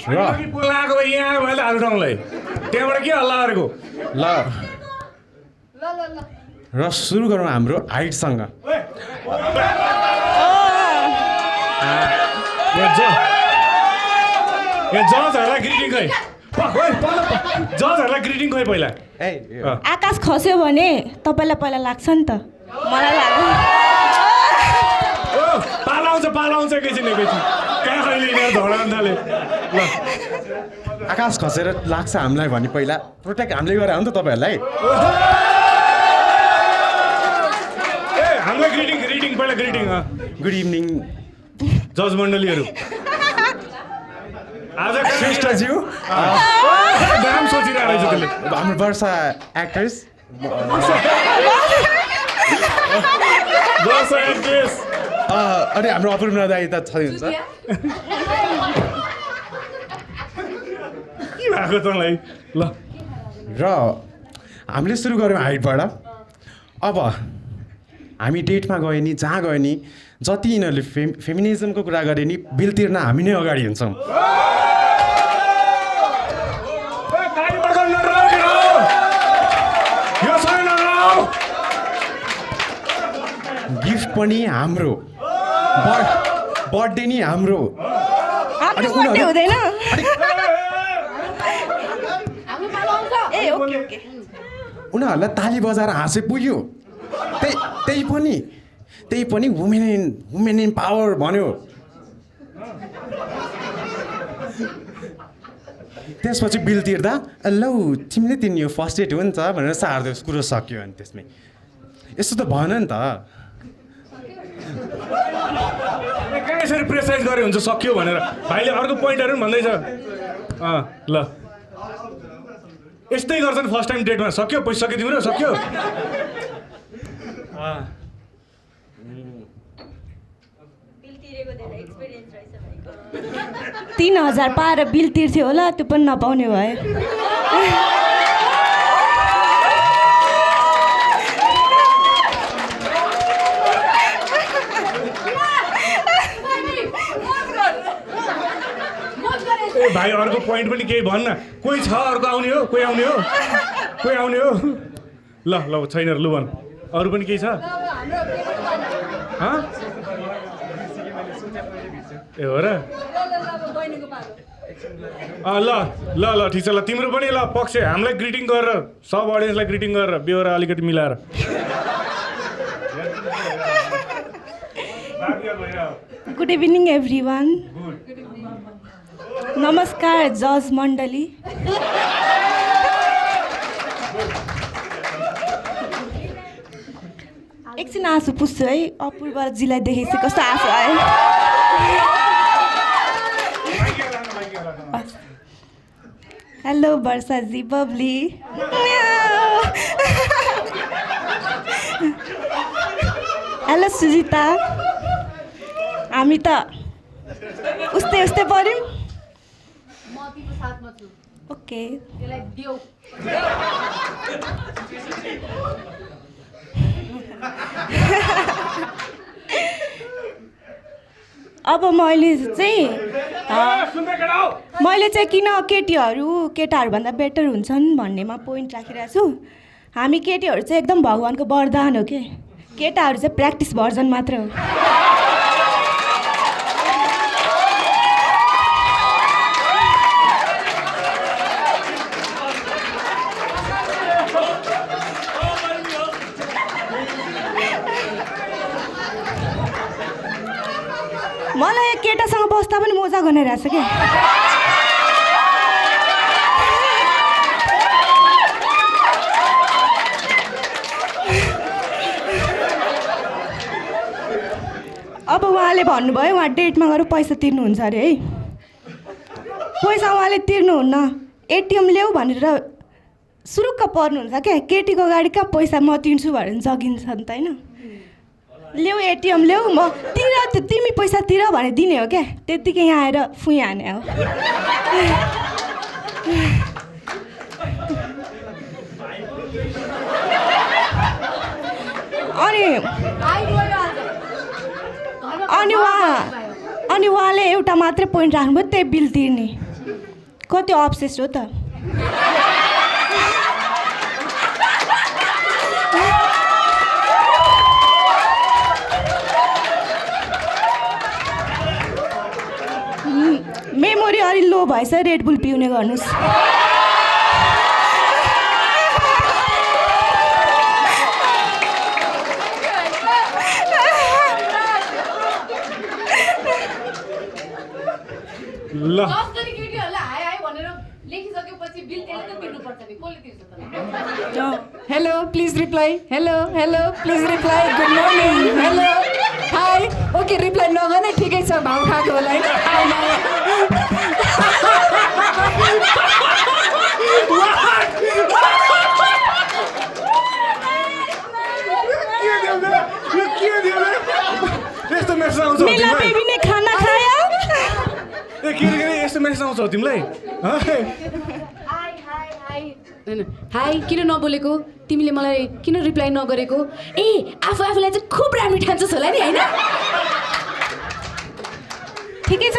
F: र
A: बोलाएको यहाँ मैले हाल ठाउँलाई त्यहाँबाट के हल्ला गरेको
F: ल र सुरु गरौँ हाम्रो हाइटसँग
A: जजहरूलाई ग्रिटिङ खै जजहरूलाई ग्रिटिङ खै पहिला
G: आकाश खस्यो भने तपाईँलाई पहिला लाग्छ नि त मलाई लाग्यो
A: पाला आउँछ एकैछिन कहाँ खैले यिनीहरू झगडा अन्थाले ल
F: आकाश खसेर लाग्छ हामीलाई भने पहिला प्रोटेक्ट हामीले गरे हो नि त तपाईँहरूलाई
A: ए हामीलाई ग्रिटिङ पहिला ग्रिटिङ
F: गुड इभिनिङ
A: जज मण्डलीहरू आज
F: श्रेष्ठज्यू
A: नाम सोचिरहेको रहेछ त्यसले
F: हाम्रो वर्षा एक्ट्रेस अनि हाम्रो अपूर्व दाई त छँदै हुन्छ
A: के भएको तँलाई ल
F: र हामीले सुरु गऱ्यौँ हाइटबाट अब हामी डेटमा गयो नि जहाँ गयो नि जति यिनीहरूले फेमिनिजमको कुरा गरे नि बिल तिर्न हामी नै अगाडि हुन्छौँ गिफ्ट पनि हाम्रो बर्थडे नि हाम्रो
G: हुँदैन ए ओके ओके
F: उनीहरूलाई ताली बजाएर हाँसे पुग्यो त्यही पनि वुमेन इन पावर भन्यो त्यसपछि बिल तिर्दा लौ तिमीले तिर्ने यो फर्स्ट डेट हो नि त भनेर सार्दियो कुरो सक्यो अनि त्यसमै यस्तो त भएन नि त
A: कहाँ यसरी प्रेसराइज गरे हुन्छ सक्यो भनेर भाइले अर्को पोइन्टहरू पनि भन्दैछ ल यस्तै गर्छन् फर्स्ट टाइम डेटमा सक्यो पैसा सक्यो तिम्रो सक्यो
G: 3000 पाएर बिल तिर्थ्यो होला त्यो पनि नपाउने भयो
A: ए भाइ अर्को पोइन्ट पनि केही भन्न कोही छ अर्को आउने हो कोही आउने हो ल छैन लु भन् अरू पनि केही छ ए हो र ल ठिक छ ल तिम्रो पनि ल पक्ष हामीलाई ग्रिटिङ गरेर सब अडियन्सलाई ग्रिटिङ गरेर बेहोरा अलिकति मिलाएर
G: गुड इभिनिङ एभ्रिवान नमस्कार जज मण्डली एकछिन आँसु पुस्छु है अपूर्वजीलाई देखेपछि कस्तो आँसु आयो हेलो वर्षाजी बब्ली हेलो सुजिता हामी त उस्तै पऱ्यौँ ओके अब मैले चाहिँ किन केटाहरूभन्दा बेटर हुन्छन् भन्नेमा पोइन्ट राखिरहेको छु हामी केटीहरू चाहिँ एकदम भगवान्को वरदान हो के केटाहरू चाहिँ प्र्याक्टिस भर्जन मात्र हो मलाई केटासँग बस्दा पनि मजा गनिरहेछ क्या अब उहाँले भन्नुभयो उहाँ डेटमा गएर पैसा तिर्नुहुन्छ अरे है पैसा उहाँले तिर्नुहुन्न एटिएम ल्याऊ भनेर सुरुक्क पर्नुहुन्छ क्या केटीको गाडी कहाँ पैसा म तिर्छु भनेर जगिन्छ नि त होइन ल्याऊ एटिएम ल्याऊ म तिमी पैसा तिर भने दिने हो क्या त्यत्तिकै यहाँ आएर फुइ हाने हो अनि उहाँले एउटा मात्रै पोइन्ट राख्नुभयो त्यही बिल तिर्ने कति अब्सेस हो त मेमोरी अलि लो भएछ रेड बुल पिउने गर्नुहोस्
B: जसरी केटीहरूलाई हाय हाय भनेर लेखिसकेपछि बिल त्यसले त तिर्नुपर्छ नि कसले तिर्छ त
C: hello please reply hello hello please reply good morning hello hi okay reply नगर्ने ठिकै छ भाउ खाएको होला
A: यस्तो मेसेज आउँछ
G: मेला बेबी ने खाना खाया
A: ए के यस्तो मेसेज आउँछ तिमीलाई
B: हाई किन नबोलेको तिमीले मलाई किन रिप्लाई नगरेको ए आफूलाई चाहिँ खुब राम्रो ठान्छस् होला नि होइन
G: ठिकै छ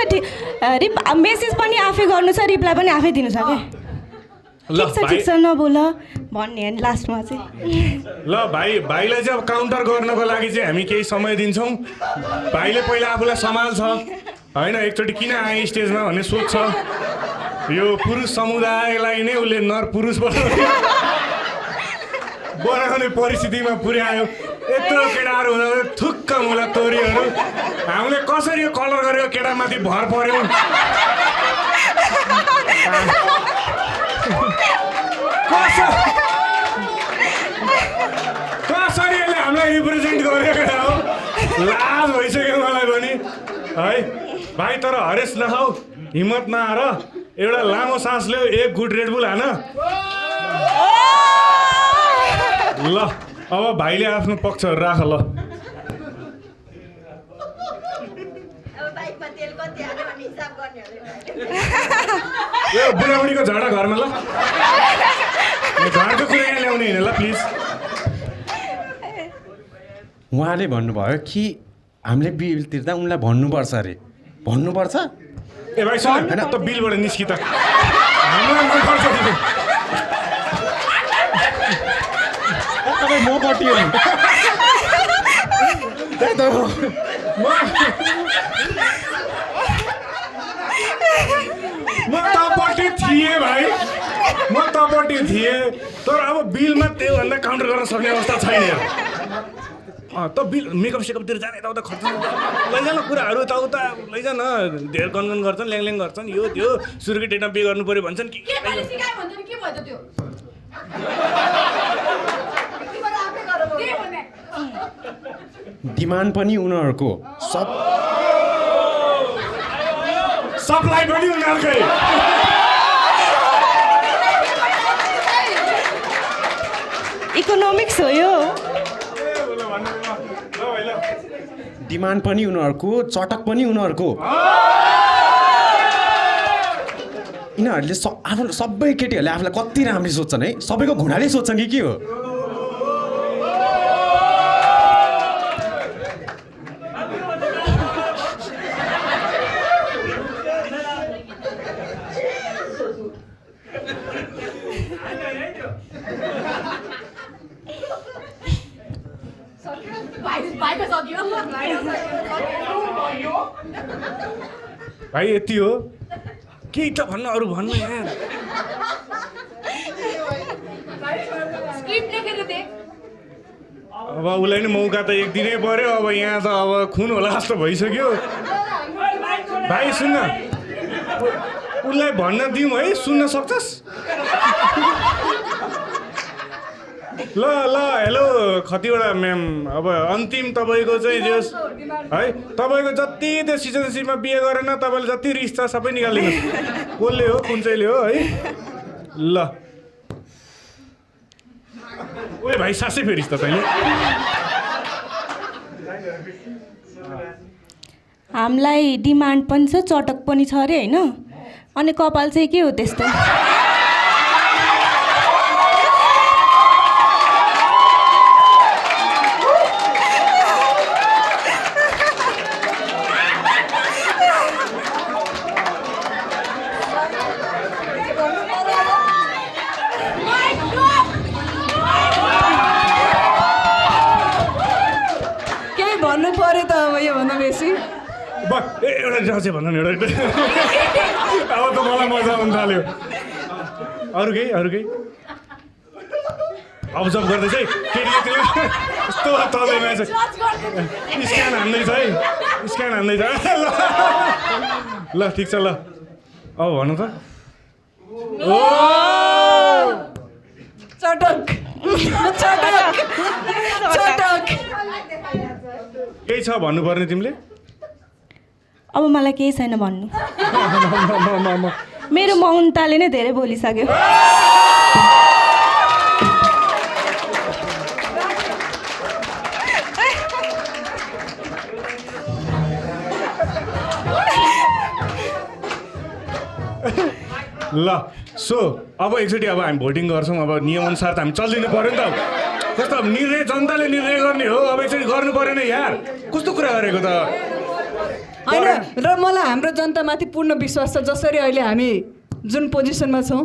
G: मेसेज पनि आफै गर्नु छ रिप्लाई पनि आफै दिनु छ क्या ठिक छ नबोल भन्ने लास्टमा चाहिँ
A: ल भाइलाई चाहिँ अब काउन्टर गर्नको लागि चाहिँ हामी केही समय दिन्छौँ भाइले पहिला आफूलाई सम्हाल्छ होइन एकचोटि किन आए स्टेजमा भन्ने सोध्छ यो पुरुष समुदायलाई नै उसले नर पुरुष बनाउने परिस्थितिमा पुर्यायो यत्रो केटाहरू हुँदा थुक्क मुला तोरीहरू हामीले कसरी यो कलर गरेको केटामाथि भर पर्यौँ कसरी यसले हामीलाई रिप्रेजेन्ट गरेको हो लाज भइसक्यो मलाई पनि है भाइ तर हरेस नखाऊ हिम्मत नआएर एउटा लामो सास ल्याऊ एक गुड रेडबुल हान ल अब भाइले आफ्नो पक्षहरू राख ल यो बुढाबुढीको झगडा घरमा ल घरको कुरा यहाँ ल्याउने होइन ल प्लिज
F: उहाँले भन्नुभयो कि हामीले बिल तिर्दा उनलाई भन्नुपर्छ अरे भन्नुपर्छ
A: ए भाइ सुन होइन त बिलबाट निस्कि त हामीलाई मनपर्छ
F: तपाईँ मपट्टि हो त्यही त हो
A: म तपट्टि थिएँ भाइ म तपट्टि थिएँ तर अब बिलमा त्योभन्दा काउन्टर गर्न सक्ने अवस्था छैन त बिल मेकअप सेकअपतिर जाने यताउता खर्च लैजा न कुराहरू यताउता लैजा न धेर कनकन गर्छन् ल्याङ गर्छन् यो त्यो सुरुकै डेटमा पे गर्नु पऱ्यो भन्छन् कि
F: डिमान्ड पनि उनीहरूको
A: सप्लाई पनि उनीहरूकै
G: इकोनोमिक्स हो यो
F: डिमान्ड पनि उनीहरूको चटक पनि उनीहरूको यिनीहरूले आफू सबै केटीहरूले आफूलाई कति राम्ररी सोध्छन् है सबैको घुँडाले सोध्छन् कि के हो
A: भाइ यति हो केही त भन्न अरू भन्न यार अब उसलाई नि मौका त एक दिनै पर्यो अब यहाँ त अब खुन होला जस्तो भइसक्यो भाइ सुन्न उसलाई भन्न दिउँ है सुन्न सक्छस् ल हेलो कतिवटा म्याम अब अन्तिम तपाईँको चाहिँ जस है तपाईँको जति त्यो सिटिजनसिपमा बिहे गरेन तपाईँले जति रिस छ सबै निकालिदिनुहोस् कसले हो कुन चाहिँले हो है ल ओए भाइ सासै फेरिस् त तैँले
G: हामीलाई डिमान्ड पनि छ चटक पनि छ अरे होइन अनि कपाल चाहिँ के हो त्यस्तो
A: एउटा भन्न एउटा अब त मलाई मजा आउनु थाल्यो अरू केही अब्जर्भ गर्दैछ है केटी यस्तो तलैमा स्क्यान हान्दैछ है ल ठिक छ ल अब भन्नु त
C: चटक चटक चटक
A: केही छ भन्नुपर्ने तिमीले
G: अब मलाई केही छैन भन्नु मेरो मौनताले नै धेरै बोलिसक्यो
A: ल सो अब एकचोटि अब हामी भोटिङ गर्छौँ अब नियमअनुसार त हामी चलिदिनु पऱ्यो नि त कस्तो निर्णय जनताले निर्णय गर्ने हो अब एकचोटि गर्नु परेन यार कस्तो कुरा गरेको त
C: होइन र मलाई हाम्रो जनतामाथि पूर्ण विश्वास छ जसरी अहिले हामी जुन पोजिसनमा छौँ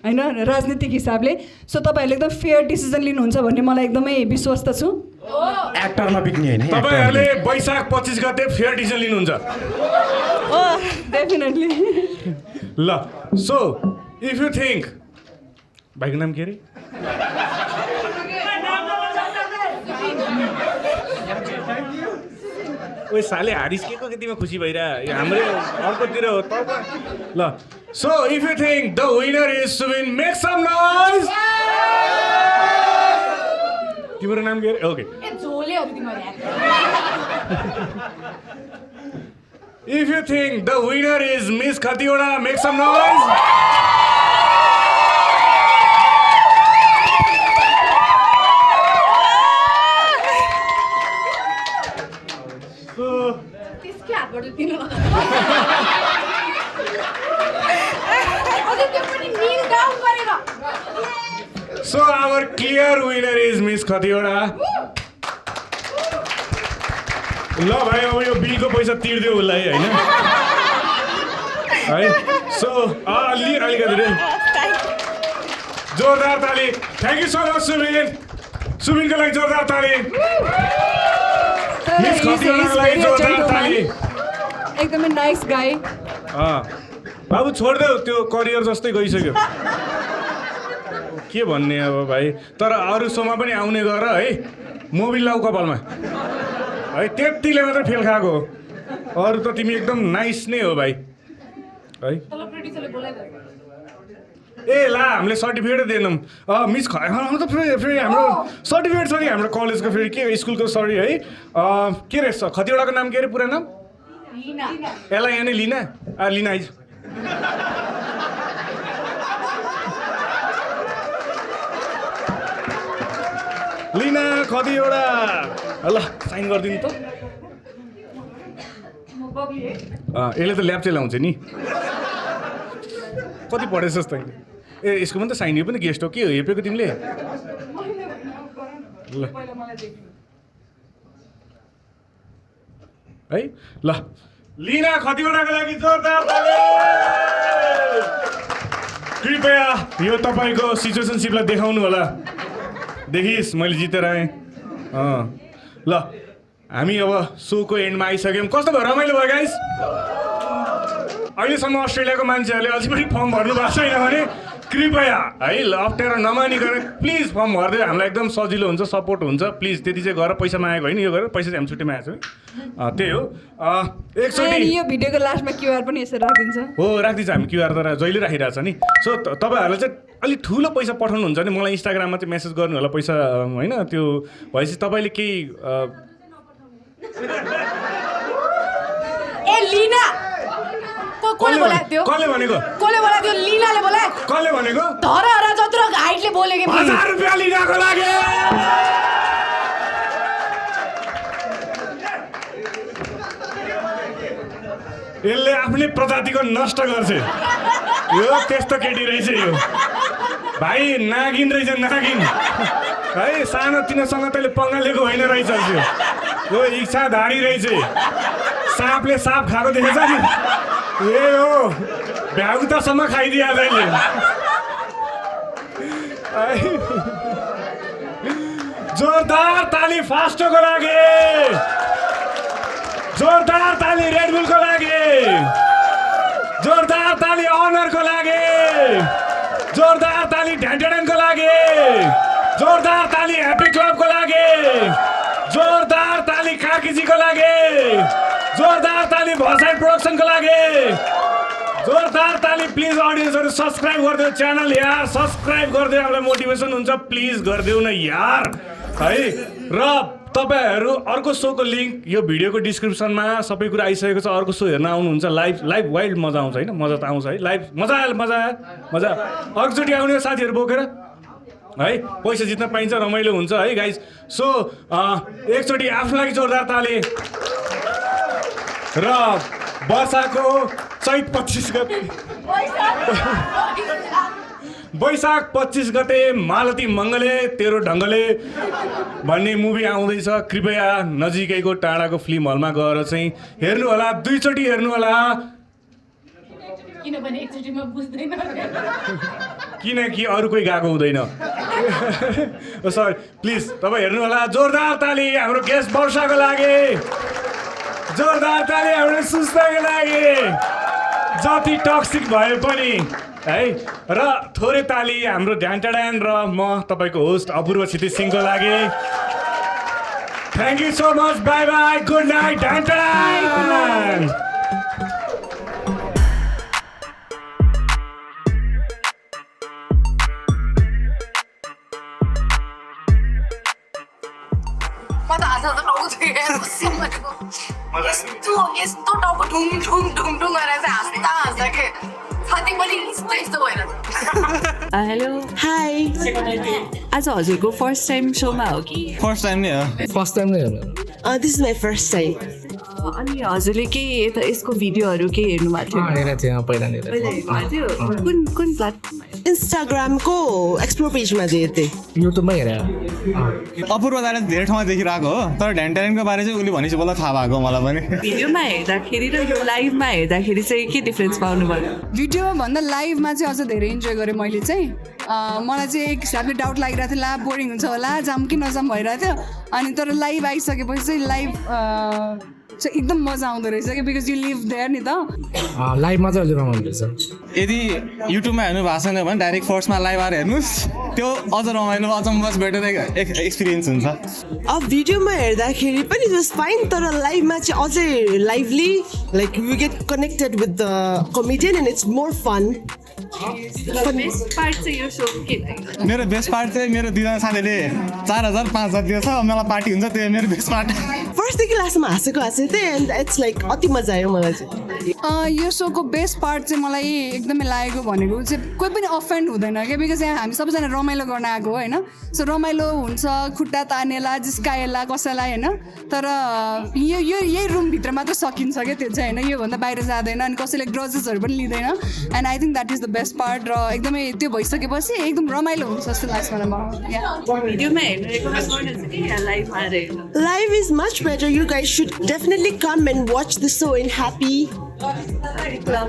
C: होइन राजनीतिक हिसाबले सो तपाईँहरूले एकदम फेयर डिसिजन लिनुहुन्छ भन्ने मलाई एकदमै विश्वस्त छु
F: एक्टरमा बिक्ने होइन
A: तपाईँहरूले वैशाख 25 गते फेयर डिसिजन लिनुहुन्छ
C: डेफिनेटली
A: ल सो इफ यु थिङ्क भाइको नाम के अरे ओए साले हारिस के को तिमीमा खुसी भइरह हाम्रो अर्कोतिर हो त ल so if you think the winner is Subin make some noise तिम्रो नाम के अरे okay if you think the winner is miss Khatiwada make some noise
B: त्यसकै हातबाट दिनु
A: So our clear winner is Miss Khatiwada. ल भाइ अब यो बिलको पैसा तिर्दियो उसलाई होइन है सो अलिकति रे जोरदार ताली थ्याङ्क यू सो मच सुबिनको लागि जोरदार ताली मिस खतिवडाको लागि जोरदार ताली
C: एकदमै नाइस गाई
A: बाबु छोडिदेऊ त्यो करियर जस्तै गइसक्यो के भन्ने अब भाइ तर अरू सोमा पनि आउने गर है मोबिल लाउ कपालमा है त्यतिले मात्रै फेल खाएको अरू त तिमी एकदम नाइस नै हो भाइ है ए ला हामीले सर्टिफिकेटै दिएनौँ मिस त फेरि हाम्रो सर्टिफिकेट छ नि हाम्रो कलेजको फेरि के स्कुलको सरी है के रहेछ खतिवडाको नाम के अरे पुरा नाम यसलाई यहाँ नै लिना लिना आइज लिना खतिवडा ल साइन गरिदिनु त यसले त ल्याप्चे लाउँछ नि कति पढेछस् तैँले ए यसको पनि त साइन यो पनि गेस्ट हो के हो हेपेको तिमीले ल है ल लिना खतिवडाको लागि जोरदार ताली कृपया यो तपाईँको सिचुएसनसिपलाई देखाउनु होला देखिस् मैले जितेर आएँ ल हामी अब सोको एन्डमा आइसक्यौँ कस्तो भयो रमाइलो भयो गाइस अहिलेसम्म अस्ट्रेलियाको मान्छेहरूले अझै पनि फर्म भर्नु भएको छैन भने कृपया है अप्ठ्यारो नमानिकन प्लिज फर्म भरिदियो हामीलाई एकदम सजिलो हुन्छ सपोर्ट हुन्छ प्लिज त्यति चाहिँ गरेर पैसा मागेको होइन यो गरेर पैसा चाहिँ हामी छुट्टी मागेको छौँ त्यही हो एकचोटि
C: यो भिडियोको लास्टमा क्युआर पनि यसो राखिदिन्छ
A: हो राखिदिन्छ हामी क्युआर त जहिले राखिरहेछ नि सो तपाईँहरूलाई चाहिँ अलिक ठुलो पैसा पठाउनुहुन्छ भने मलाई इन्स्टाग्राममा चाहिँ मेसेज गर्नु होला पैसा होइन त्यो भएपछि तपाईँले केही
B: ए लिना कसले बोलाएको
A: कसले भनेको
B: कसले बोलाएको लिनाले बोलाएको
A: कसले भनेको
B: धरहरा जत्रो हाइटले बोलेको
A: 1000 रुपियाँ लिनाको लागि यसले आफ्नै प्रजातिको नष्ट गर्छ यो त्यस्तो केटी रहेछ यो भाइ नागिन रहेछ नागिन है सानो तिनीसँग तैँले पंगा लिएको होइन रहेछ यो इच्छाधारी रहेछ साँपले साँप खाएको देखेछ नि ए हो भ्याउतासम्म खाइदिया तैँले जोरदार ताली फास्टोको लागि जोरदार ताली रेडबुलको लागि जोरदार ताली अनरको लागि जोरदार ताली ढ्यान्टेडनको लागि जोरदार ताली ह्याप्पी क्लबको लागि जोरदार ताली कार्कीजीको लागि जोरदार ताली भसाई प्रोडक्सनको लागि जोरदार ताली प्लिज अडियन्सहरू सब्सक्राइब गरिदियो च्यानल यार सब्सक्राइब गरिदियो हामीलाई मोटिभेसन हुन्छ प्लिज गरिदिउ न यार है र तपाईँहरू अर्को सोको लिङ्क यो भिडियोको डिस्क्रिप्सनमा सबै कुरा आइसकेको छ अर्को सो हेर्न आउनुहुन्छ लाइभ वाइल्ड मजा आउँछ होइन मजा त आउँछ है लाइभ मजा अर्कोचोटि आउने साथीहरू बोकेर है पैसा जित्न पाइन्छ रमाइलो हुन्छ है गाइज सो एकचोटि आफ्नो लागि जोरदार ताली र वर्षाको चैत 25 गते वैशाख 25 गते मालती मङ्गले तेरो ढङ्गले भन्ने मुभी आउँदैछ कृपया नजिकैको टाढाको फिल्म हलमा गएर चाहिँ हेर्नु होला 2 चोटि हेर्नु होला
B: किनभने एकचोटिमा बुझ्दैन
A: किनकि अरू कोही गएको हुँदैन सरी प्लिज तपाईँ हेर्नु होला जोरदार ताली हाम्रो गेस्ट वर्षाको लागि जोरदार ताली हाम्रो सुस्ताको लागि जति टक्सिक भए पनि है र थोरै ताली हाम्रो ढ्यान्टाड्यान र म तपाईँको होस्ट अपूर्व क्षितिज सिंहको लागि thank you so much bye bye good night ढ्यान्टाड्यान
H: म त आज त यस्तो टाउको ढुङ ढुङ ढुङ ढुङ गरेर चाहिँ हाँस्दा के छाती पनि यस्तो भएर
I: हेलो हाई आज हजुरको फर्स्ट टाइम सोमा हो कि
J: फर्स्ट टाइम नै हो
I: this is my first time अनि हजुरले के यता यसको भिडियोहरू के हेर्नु भएको थियो
J: पहिला
I: कुन कुन प्लेटफर्ममा
K: इन्स्टाग्रामको एक्सप्लोर पेजमा हेर्थेँ
J: युट्युबमा हेरेँ अपूर्व दाले धेरै ठाउँमा देखिरहेको हो तर ढ्यान्टाड्यानको बारे चाहिँ उसले भनेपछि बल्ल थाहा भएको मलाई पनि
I: भिडियोमा हेर्दाखेरि र यो लाइभमा हेर्दाखेरि चाहिँ के डिफ्रेन्स पाउनु भयो
C: भिडियोमा भन्दा लाइभमा चाहिँ अझ धेरै इन्जोय गरेँ मैले चाहिँ मलाई चाहिँ एक हिसाबले डाउट लागिरहेको थियो ला बोरिङ हुन्छ होला जाम कि नजाम भइरहेको थियो अनि तर लाइभ आइसकेपछि चाहिँ लाइभ चाहिँ एकदम मजा आउँदो रहेछ कि बिकज यु लिभ देयर नि त
J: लाइभमा चाहिँ अलिक रमाइलो रहेछ यदि युट्युबमा हेर्नु भएको छैन भने डाइरेक्ट फर्स्टमा लाइभ आएर हेर्नुहोस् त्यो अझ रमाइलो अझ मच बेटर एक्सपिरियन्स हुन्छ
K: अब भिडियोमा हेर्दाखेरि पनि इट वाज फाइन तर लाइभमा चाहिँ अझै lively like you get connected with the comedian and it's more fun
J: मेरो बेस्ट पार्ट चाहिँ मेरो दुईजना साथीले 4,000 5,000 दिएछ मलाई पार्टी हुन्छ त्यो मेरो बेस्ट पार्ट
K: फर्स्टदेखि लास्टमा हाँसेको थिएँ एन्ड इट्स लाइक अति मजा आयो मलाई चाहिँ
C: यो सोको बेस्ट पार्ट चाहिँ मलाई एकदमै लागेको भनेको चाहिँ कोही पनि अफेन्ड हुँदैन क्या बिकज यहाँ हामी सबैजना रमाइलो गर्न आएको हो होइन सो रमाइलो हुन्छ खुट्टा तानेला जिस्काएला कसैलाई होइन तर यही रुमभित्र मात्र सकिन्छ क्या त्यो चाहिँ होइन योभन्दा बाहिर जाँदैन अनि कसैले ग्रजेसहरू पनि लिँदैन and I think that is the best part र एकदमै त्यो भइसकेपछि एकदम रमाइलो हुन्छ जस्तो लाग्छ मलाई
K: Live is much better. You guys should definitely come and watch the show in Happy Club.